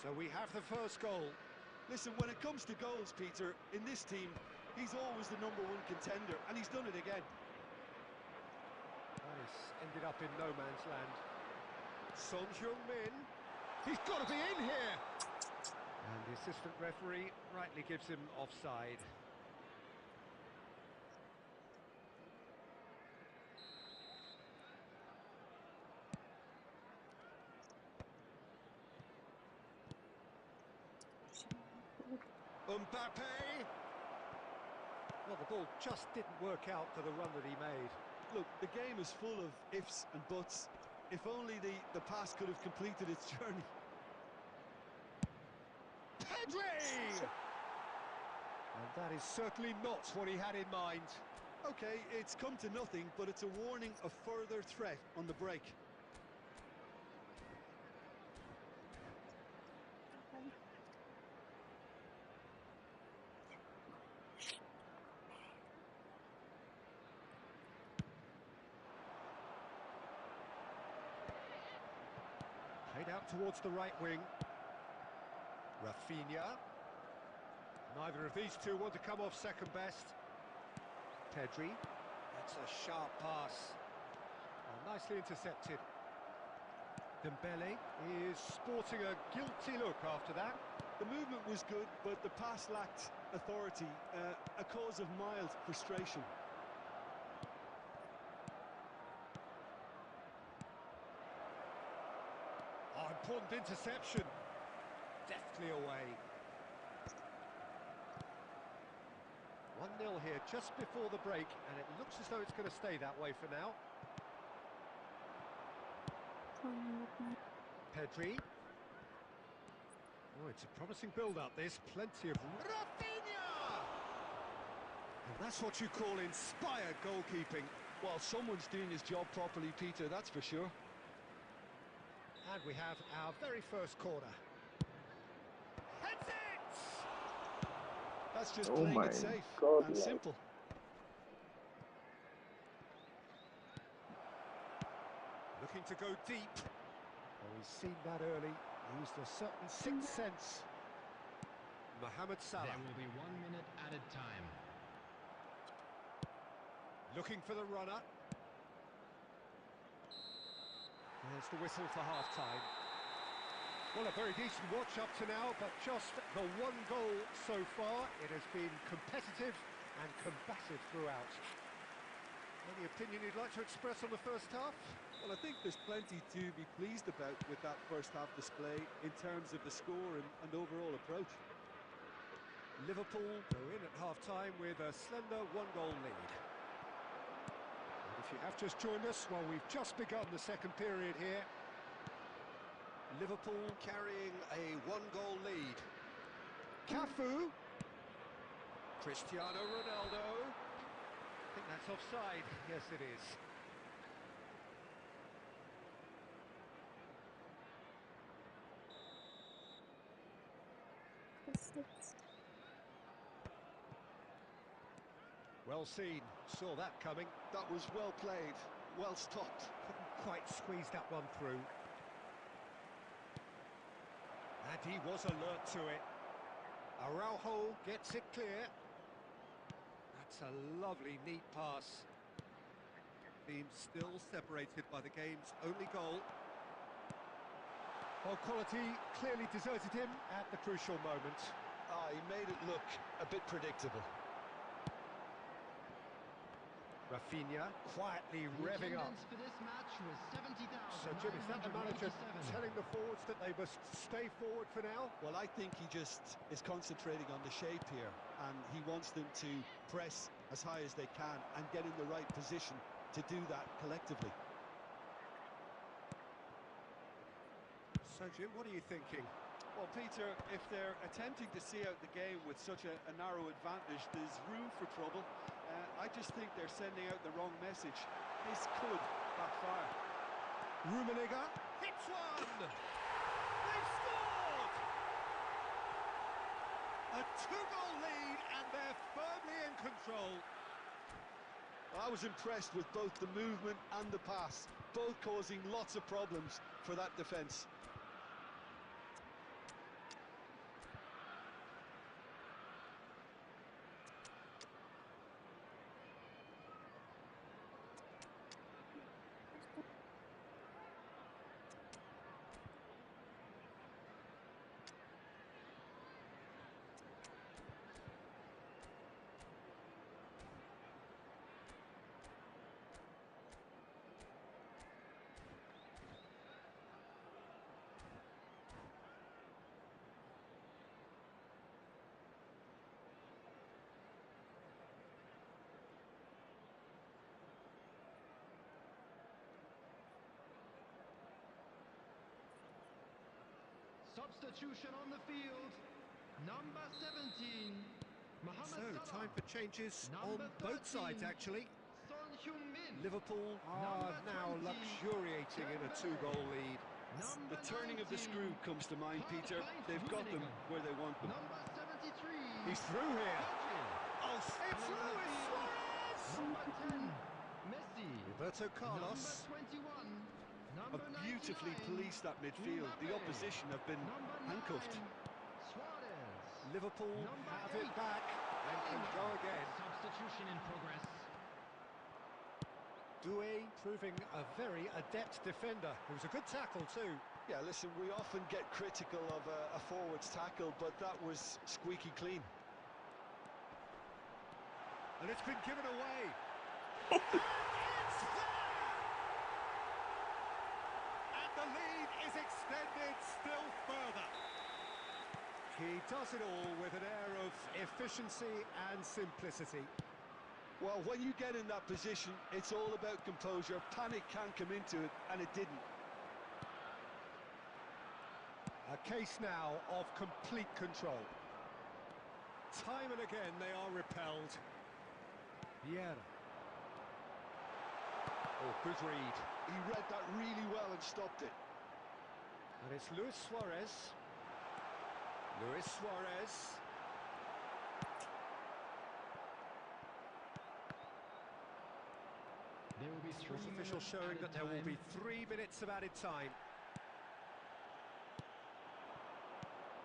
A: So we have the first goal.
F: Listen, when it comes to goals, Peter, in this team, he's always the #1 contender, and he's done it again.
A: That has ended up in no man's land. Son Heung-min. He's got to be in here! And the assistant referee rightly gives him offside. Mbappe! Well, the ball just didn't work out for the run that he made.
F: Look, the game is full of ifs and buts. If only the pass could have completed its journey.
A: Pedri! And that is certainly not what he had in mind.
F: Okay, it's come to nothing, but it's a warning of further threat on the break.
A: Played out towards the right wing. Rafinha. Neither of these two want to come off second best. Pedri. That's a sharp pass. Well, nicely intercepted. Dembele is sporting a guilty look after that.
F: The movement was good, but the pass lacked authority, a cause of mild frustration.
A: Oh, important interception. Deftly away. 1-0 here just before the break, and it looks as though it's going to stay that way for now. Pedri. Oh, it's a promising build-up, this. Plenty of... Rafinha! And that's what you call inspired goalkeeping.
F: Well, someone's doing his job properly, Peter, that's for sure.
A: And we have our very first corner. Heads it!
F: That's just
C: Oh
F: playing
C: my
F: it safe
C: God,
F: and
C: lad.
F: simple.
A: Looking to go deep. Oh, he's seen that early. Used a certain sixth sense. Mohamed Salah.
D: There will be 1 minute added time.
A: Looking for the runner. There's the whistle for half-time. Well, a very decent watch up to now, but just the one goal so far. It has been competitive and combative throughout. Any opinion you'd like to express on the first half?
F: Well, I think there's plenty to be pleased about with that first half display in terms of the score and overall approach.
A: Liverpool go in at half-time with a slender one-goal lead. And if you have just joined us, well, we've just begun the second period here. Liverpool carrying a one-goal lead. Cafu. Cristiano Ronaldo. I think that's offside. Yes, it is. Well seen. Saw that coming.
F: That was well played, well stopped.
A: Couldn't quite squeeze that one through. And he was alert to it. Araujo gets it clear. That's a lovely, neat pass. Team still separated by the game's only goal. Well, quality clearly deserted him at the crucial moment.
F: He made it look a bit predictable.
A: Rafinha quietly
D: The
A: revving up.
D: attendance for this match was 70,987.
A: So, Jim, is that the manager telling the forwards that they must stay forward for now?
F: Well, I think he just is concentrating on the shape here, and he wants them to press as high as they can and get in the right position to do that collectively.
A: So, Jim, what are you thinking?
F: Well, Peter, if they're attempting to see out the game with such a narrow advantage, there's room for trouble. I just think they're sending out the wrong message. This could backfire.
A: Rummenigge hits one! They've scored! A 2-goal lead and they're firmly in control.
F: I was impressed with both the movement and the pass, both causing lots of problems for that defence.
D: Substitution on the field. Number 17, Mohamed
A: So,
D: Salah.
A: time for changes on
D: Number
A: both
D: 13,
A: sides, actually.
D: Son Heung-min.
A: Liverpool are
D: Number
A: now
D: 20,
A: luxuriating in a
D: Dembele.
A: 2-goal lead.
D: Number
F: The turning of the
D: 19,
F: screw comes to mind, Peter.
D: Karl-Heinz
F: They've got them
D: Rummenigge.
F: where they want them.
D: Number 73,
A: He's through here.
D: Pedri.
A: Oh, it's
D: Running the
A: Luis
D: field.
A: Suarez!
D: Number 10, Messi.
A: Roberto
D: Number
A: Carlos.
D: 21,
F: Have
D: number
F: beautifully
D: 99,
F: policed that midfield. The
D: Mbappe.
F: opposition have been
D: Number
F: handcuffed.
D: 9, Suarez.
A: Liverpool
D: Number
A: have
D: 8,
A: it back and can go again.
D: Substitution in progress.
A: Doué proving a very adept defender. It was a good tackle too.
F: Yeah, listen, we often get critical of a forward's tackle, but that was squeaky clean.
A: And it's been given away. And it's there! And the lead is extended still further. He does it all with an air of efficiency and simplicity.
F: Well, when you get in that position, it's all about composure. Panic can come into it, and it didn't.
A: A case now of complete control. Time and again they are repelled. Vieira. Oh, good read.
F: He read that really well and stopped it.
A: And it's Luis Suarez. Luis Suarez.
D: There will be
A: Sports
D: 3
A: official
D: minutes
A: showing
D: added
A: that there will be
D: time.
A: 3 minutes of added time.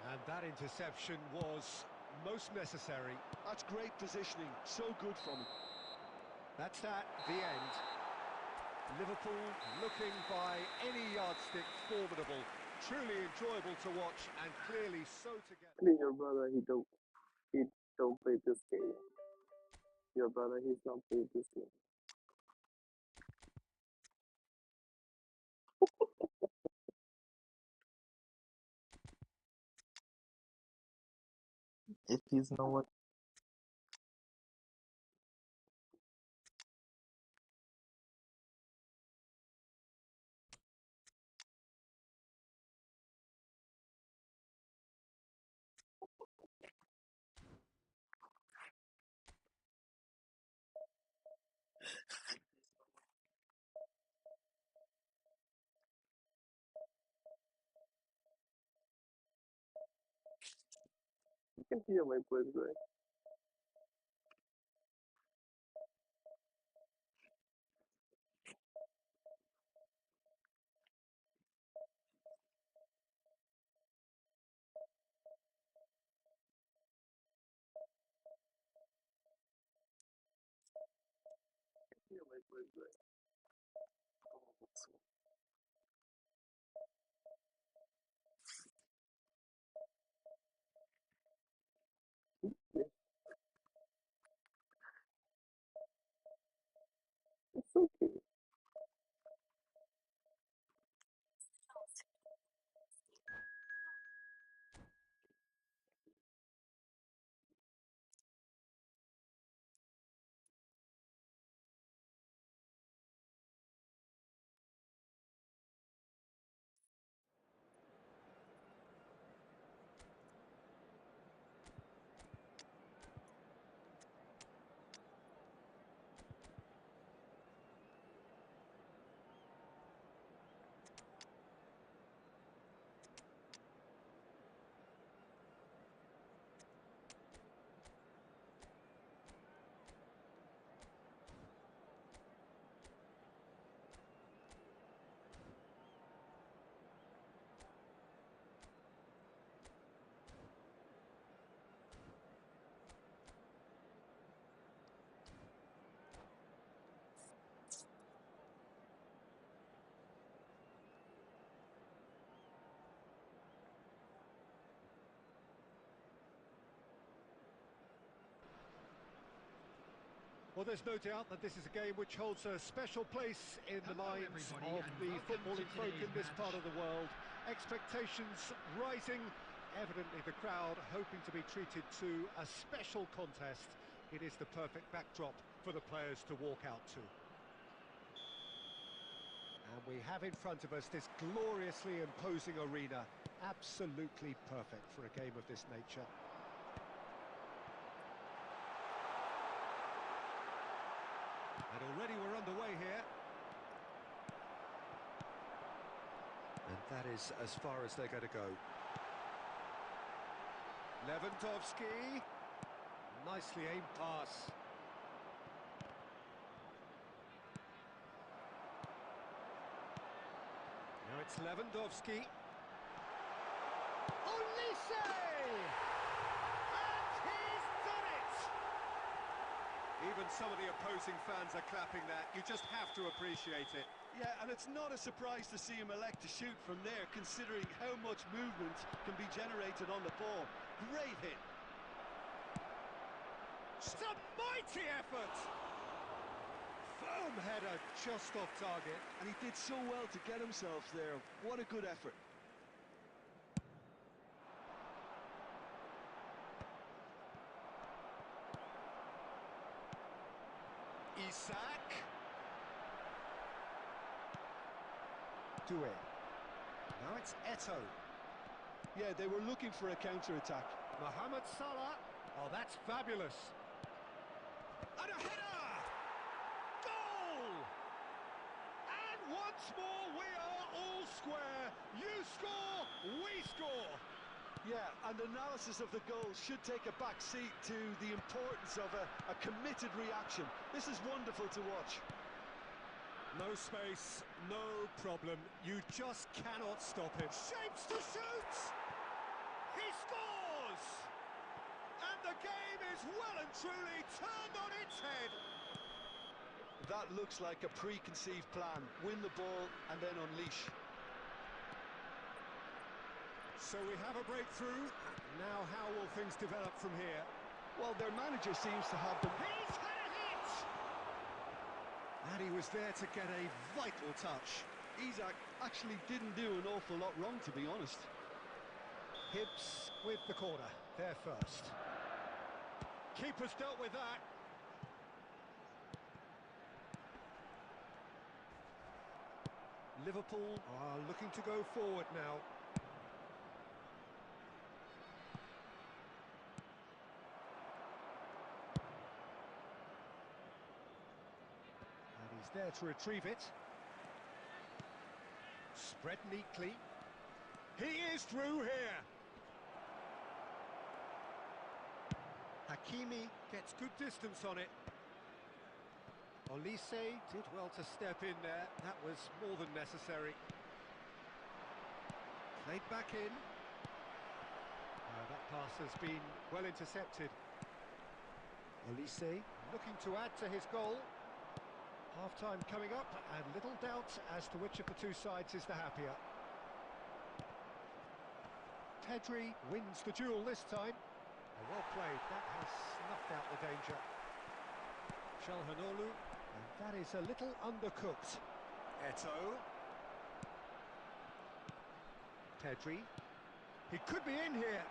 A: And that interception was most necessary.
F: That's great positioning. So good from him.
A: That's at the end. Liverpool looking by any yardstick formidable. Truly enjoyable to watch and clearly so together.
C: Your brother, he don't play this game. Your brother, he's not played this game. If he's not what you can hear my voice, right? Hear my voice, right? Yeah, it's okay.
A: Well, there's no doubt that this is a game which holds a special place in the
D: Hello,
A: minds
D: everybody,
A: of
D: and
A: the
D: welcome
A: footballing
D: to
A: folk in
D: today's
A: this part
D: match.
A: of the world. Expectations rising, evidently the crowd hoping to be treated to a special contest. It is the perfect backdrop for the players to walk out to. And we have in front of us this gloriously imposing arena, absolutely perfect for a game of this nature. And already we're underway here. And that is as far as they're going to go. Lewandowski. Nicely aimed pass. Now it's Lewandowski. Olise! And he's done it! Even some of the opposing fans are clapping that. You just have to appreciate it.
F: Yeah, and it's not a surprise to see him elect to shoot from there, considering how much movement can be generated on the ball. Great hit.
A: It's a mighty effort! Firm header just off target.
F: And he did so well to get himself there. What a good effort.
A: Isak. Doué. Now it's Eto'o.
F: Yeah, they were looking for a counter-attack.
A: Mohamed Salah. Oh, that's fabulous. And a header! Goal! And once more we are all square. You score, we score.
F: Yeah, and analysis of the goal should take a back seat to the importance of a committed reaction. This is wonderful to watch.
A: No space, no problem. You just cannot stop him. Shapes to shoot! He scores! And the game is well and truly turned on its head.
F: That looks like a preconceived plan. Win the ball and then unleash.
A: So we have a breakthrough. Now how will things develop from here?
F: Well, their manager seems to have them.
A: He's had a hit! And he was there to get a vital touch.
F: Isak actually didn't do an awful lot wrong, to be honest.
A: Hibbs with the corner, there first. Keeper's dealt with that. Liverpool are looking to go forward now. And he's there to retrieve it. Spread neatly. He is through here. Hakimi gets good distance on it. Olise did well to step in there. That was more than necessary. Played back in. That pass has been well intercepted. Olise looking to add to his goal. Half-time coming up, and little doubt as to which of the two sides is the happier. Pedri wins the duel this time. Well played, that has snuffed out the danger. Calhanoglu, and that is a little undercooked. Eto'o. Pedri. He could be in here.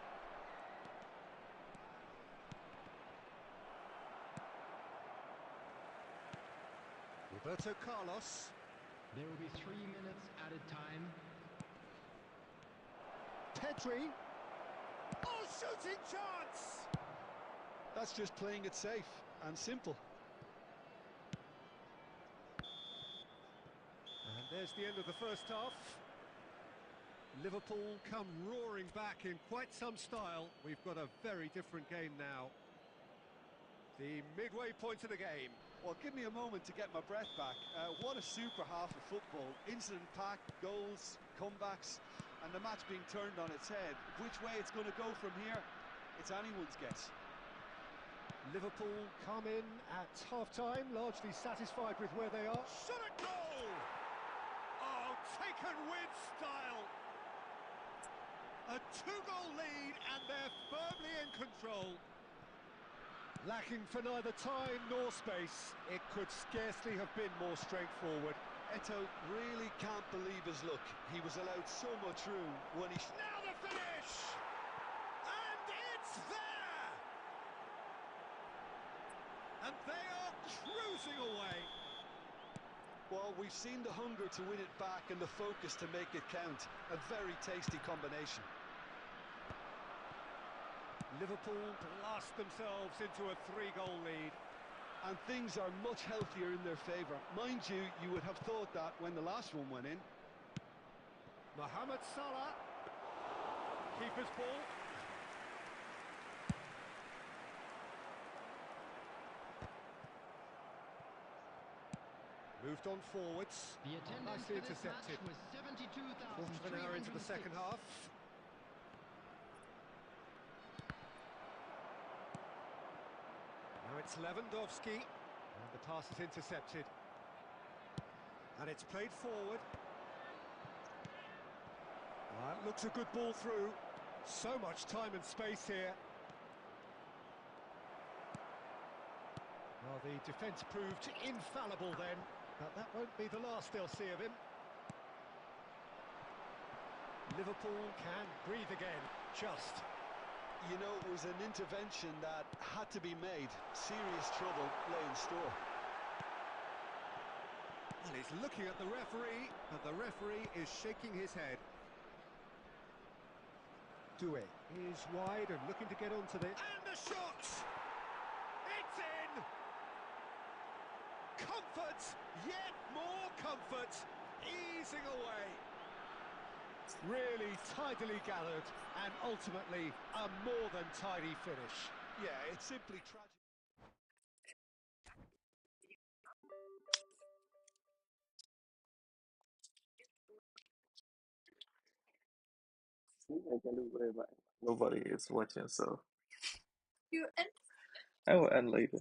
A: Roberto Carlos.
D: There will be 3 minutes added time.
A: Pedri. Oh, shooting chance!
F: That's just playing it safe and simple.
A: And there's the end of the first half. Liverpool come roaring back in quite some style. We've got a very different game now. The midway point of the game.
F: Well, give me a moment to get my breath back. What a super half of football. Incident-packed, goals, comebacks, and the match being turned on its head. Which way it's going to go from here, it's anyone's guess.
A: Liverpool come in at half-time, largely satisfied with where they are. Shot at goal! Oh, taken with style! A 2-goal lead, and they're firmly in control. Lacking for neither time nor space. It could scarcely have been more straightforward.
F: Eto really can't believe his luck. He was allowed so much room when he...
A: Now the finish! And it's there! And they are cruising away.
F: Well, we've seen the hunger to win it back and the focus to make it count. A very tasty combination.
A: Liverpool blast themselves into a 3-goal lead.
F: And things are much healthier in their favour. Mind you, you would have thought that when the last one went in.
A: Mohamed Salah. Keeper's ball. Moved on forwards.
D: The attendance
A: Nicely
D: for this
A: intercepted.
D: match was
A: Quarter of an hour into the second
D: 72,306.
A: half. Now it's Lewandowski, and the pass is intercepted. And it's played forward. That looks a good ball through. So much time and space here. Well, the defence proved infallible then, but that won't be the last they'll see of him. Liverpool can breathe again, just.
F: You know, it was an intervention that had to be made. Serious trouble lay in store.
A: And he's looking at the referee, but the referee is shaking his head. Doué is wide and looking to get onto this. And the shot! It's in! Comfort! Yet more comfort! Easing away. Really tidily gathered, and ultimately a more than tidy finish.
F: Yeah, it's simply tragic.
C: I can do whatever. Nobody is watching, so I will end later.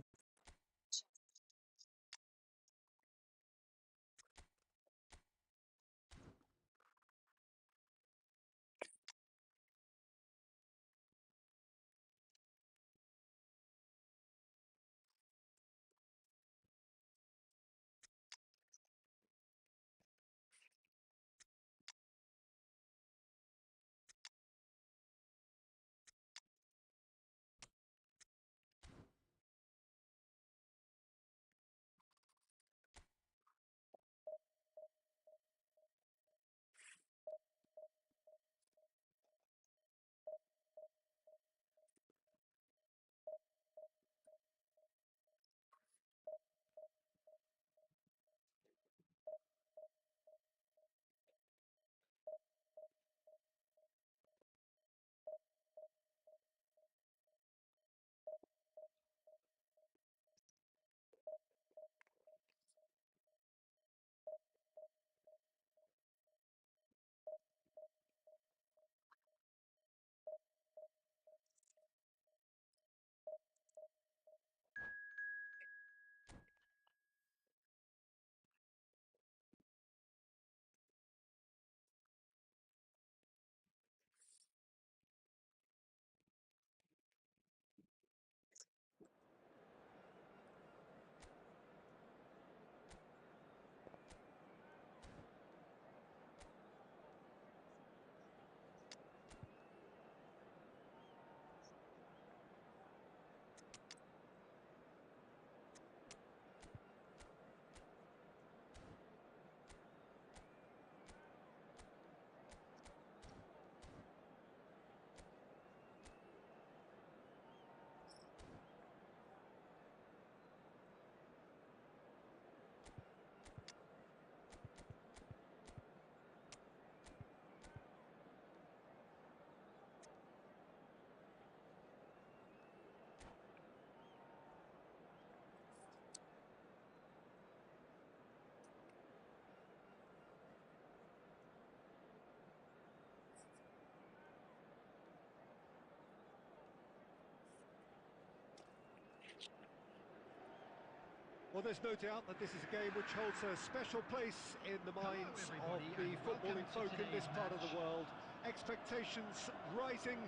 A: Well, there's no doubt that this is a game which holds a special place in the minds of
D: everybody,
A: the
D: and welcome
A: footballing
D: to
A: folk in this
D: today's
A: part of the
D: match.
A: world. Expectations rising,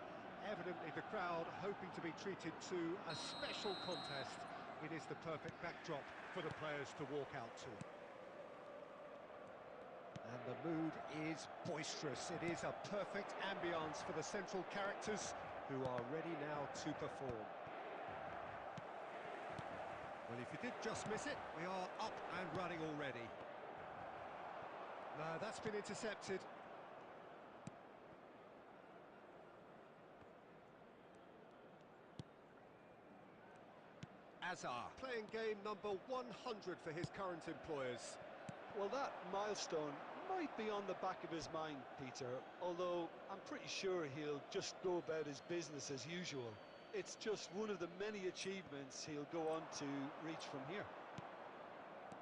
A: evidently the crowd hoping to be treated to a special contest. It is the perfect backdrop for the players to walk out to. And the mood is boisterous. It is a perfect ambience for the central characters who are ready now to perform. Well, if you did just miss it, we are up and running already. No, that's been intercepted. Azar, playing game number 100 for his current employers.
F: Well, that milestone might be on the back of his mind, Peter, although I'm pretty sure he'll just go about his business as usual. It's just one of the many achievements he'll go on to reach from here.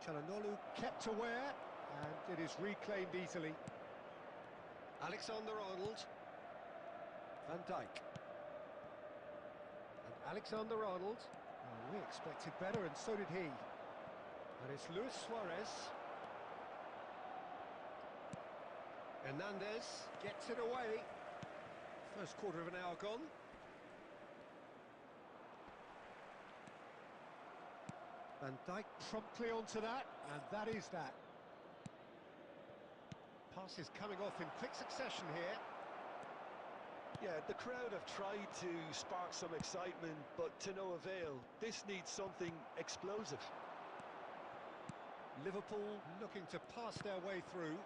A: Çalhanoğlu kept aware, and it is reclaimed easily. Alexander-Arnold. Van Dijk. And Alexander-Arnold. Oh, we expected better, and so did he. And it's Luis Suarez. Hernandez gets it away. First quarter of an hour gone. Van Dijk promptly onto that, and that is that. Passes coming off in quick succession here.
F: Yeah, the crowd have tried to spark some excitement, but to no avail. This needs something explosive.
A: Liverpool looking to pass their way through.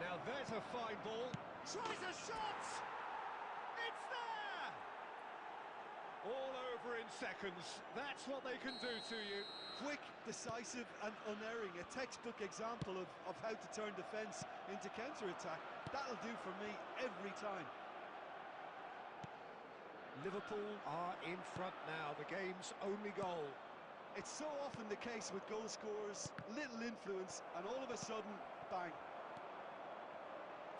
A: Now there's a fine ball. Tries a shot! It's there! All over in seconds. That's what they can do to you.
F: Quick, decisive and unerring. A textbook example of how to turn defence into counter-attack. That'll do for me every time.
A: Liverpool are in front now. The game's only goal.
F: It's so often the case with goal scorers. Little influence and all of a sudden, bang.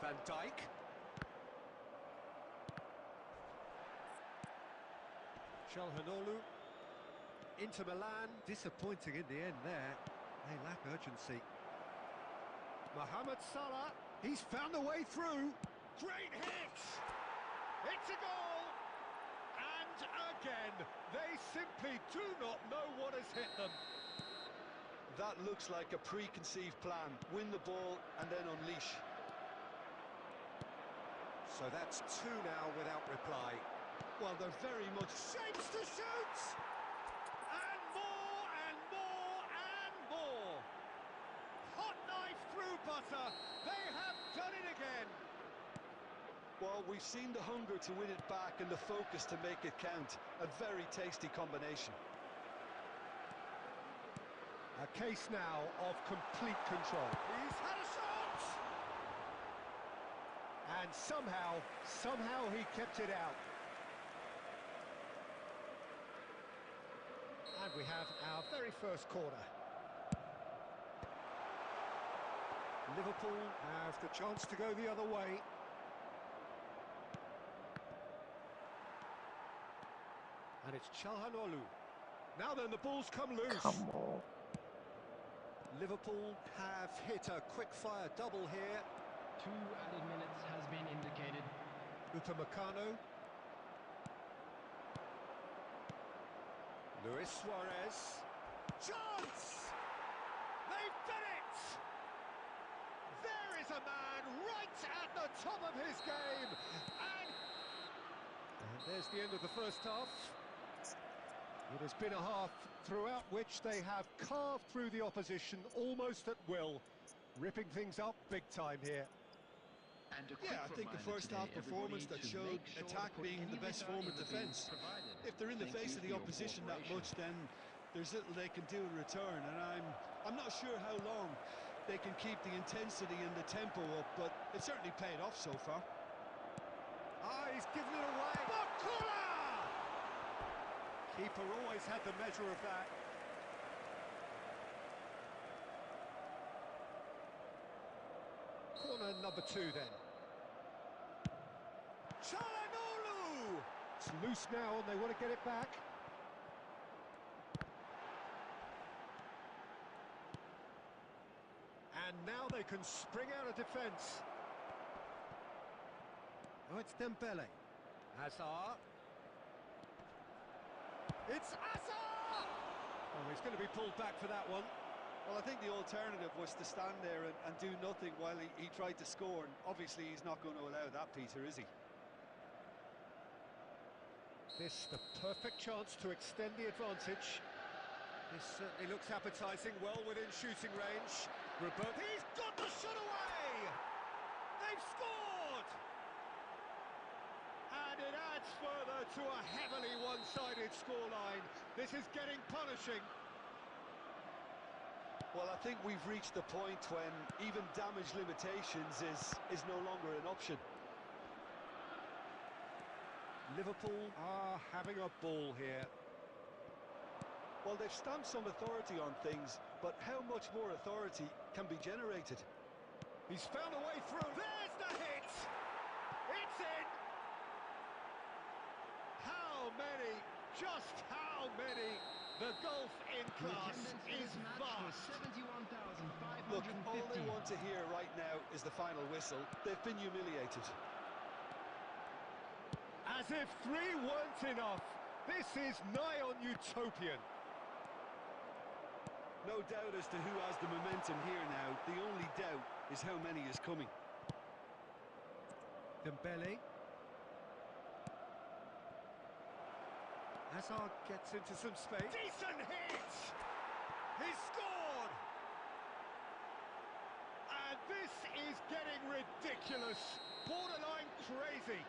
A: Van Dijk. Çalhanoğlu. Inter Milan. Disappointing in the end there. They lack urgency. Mohamed Salah. He's found a way through. Great hit! It's a goal! And again, they simply do not know what has hit them.
F: That looks like a preconceived plan. Win the ball and then unleash.
A: So that's two now without reply.
F: Well, they're very much...
A: Shapes to shoot! And more, and more, and more! Hot knife through butter. They have done it again.
F: Well, we've seen the hunger to win it back and the focus to make it count. A very tasty combination.
A: A case now of complete control. He's had a shot! And somehow he kept it out. And we have our very first corner. Liverpool have the chance to go the other way. And it's Çalhanoğlu. Now then, the ball's come loose.
C: Come on.
A: Liverpool have hit a quick-fire double here.
D: 2 added minutes has been indicated.
A: Upamecano. Luis Suarez. Chance! They've done it! There is a man right at the top of his game. And there's the end of the first half. It has been a half throughout which they have carved through the opposition almost at will, ripping things up big time here.
F: Yeah, I think a first-half performance that showed attack being the best form of defence. If they're in the face of the opposition that much, then there's little they can do in return, and I'm not sure how long they can keep the intensity and the tempo up, but it certainly paid off so far.
A: Ah, he's given it away. Bakula! Keeper always had the measure of that. Corner number 2 then. Çalhanoğlu! It's loose now and they want to get it back. can spring out of defence. Oh, it's Dembele. Hazard. It's Hazard! Oh, he's going to be pulled back for that one.
F: Well, I think the alternative was to stand there and do nothing while he tried to score, and obviously he's not going to allow that, Peter, is he?
A: This the perfect chance to extend the advantage. This certainly looks appetising, well within shooting range. Roberto, he's got the shot away! They've scored! And it adds further to a heavily one-sided scoreline. This is getting punishing.
F: Well, I think we've reached the point when even damage limitations is no longer an option.
A: Liverpool are having a ball here.
F: Well, they've stamped some authority on things, but how much more authority can be generated?
A: He's found a way through. There's the hit! It's in! How many? Just how many? The gulf in class is vast.
F: Look, all they want to hear right now is the final whistle. They've been humiliated.
A: As if 3 weren't enough. This is nigh on utopian.
F: No doubt as to who has the momentum here now. The only doubt is how many is coming.
A: Dembele. Hazard gets into some space. Decent hit! He's scored! And this is getting ridiculous. Borderline crazy.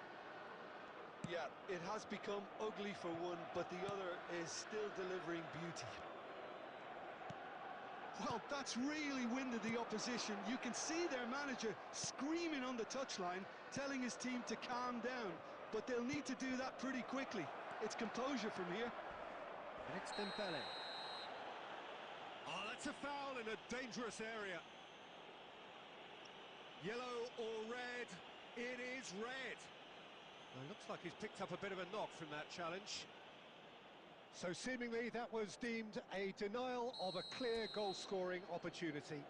F: Yeah, it has become ugly for one, but the other is still delivering beauty. Well, that's really winded the opposition. You can see their manager screaming on the touchline, telling his team to calm down, but they'll need to do that pretty quickly. It's composure from here.
A: And it's Dembele. Oh, that's a foul in a dangerous area. Yellow or red? It is red. Well, it looks like he's picked up a bit of a knock from that challenge. So seemingly that was deemed a denial of a clear goal-scoring opportunity.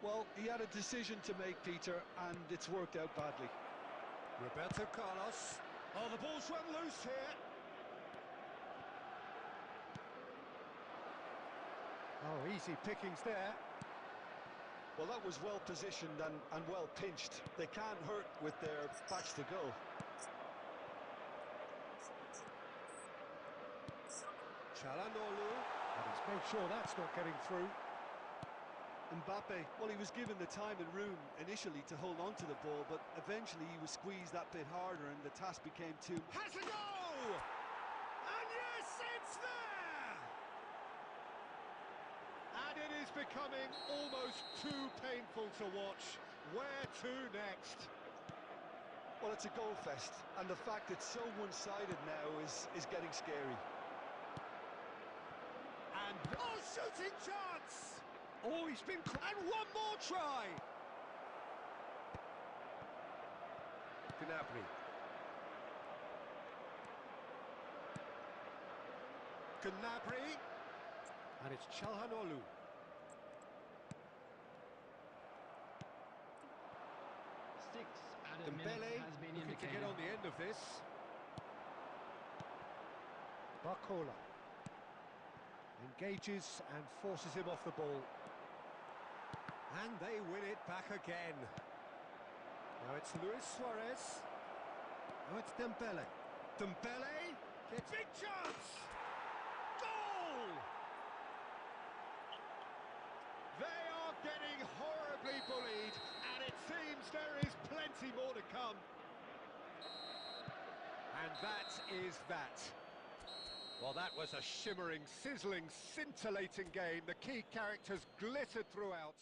F: Well, he had a decision to make, Peter, and it's worked out badly.
A: Roberto Carlos. Oh, the ball's run loose here. Oh, easy pickings there.
F: Well, that was well positioned and well pinched. They can't hurt with their backs to goal.
A: Çalhanoğlu, and he's made sure that's not getting through.
F: Mbappe, well, he was given the time and room initially to hold on to the ball, but eventually he was squeezed that bit harder and the task became too...
A: Has a go! And yes, it's there! And it is becoming almost too painful to watch. Where to next?
F: Well, it's a goal fest, and the fact it's so one-sided now is getting scary.
A: And oh, shooting chance! Oh, he's been... And one more try! Gnabry. Gnabry. And it's Çalhanoğlu. Dembele looking to get on the end of this. Barcola engages and forces him off the ball. And they win it back again. Now it's Luis Suarez. Now it's Dembele. Dembele gets big chance! Goal! They are getting horribly bullied, and it seems there is plenty more to come. And that is that. Well, that was a shimmering, sizzling, scintillating game. The key characters glittered throughout.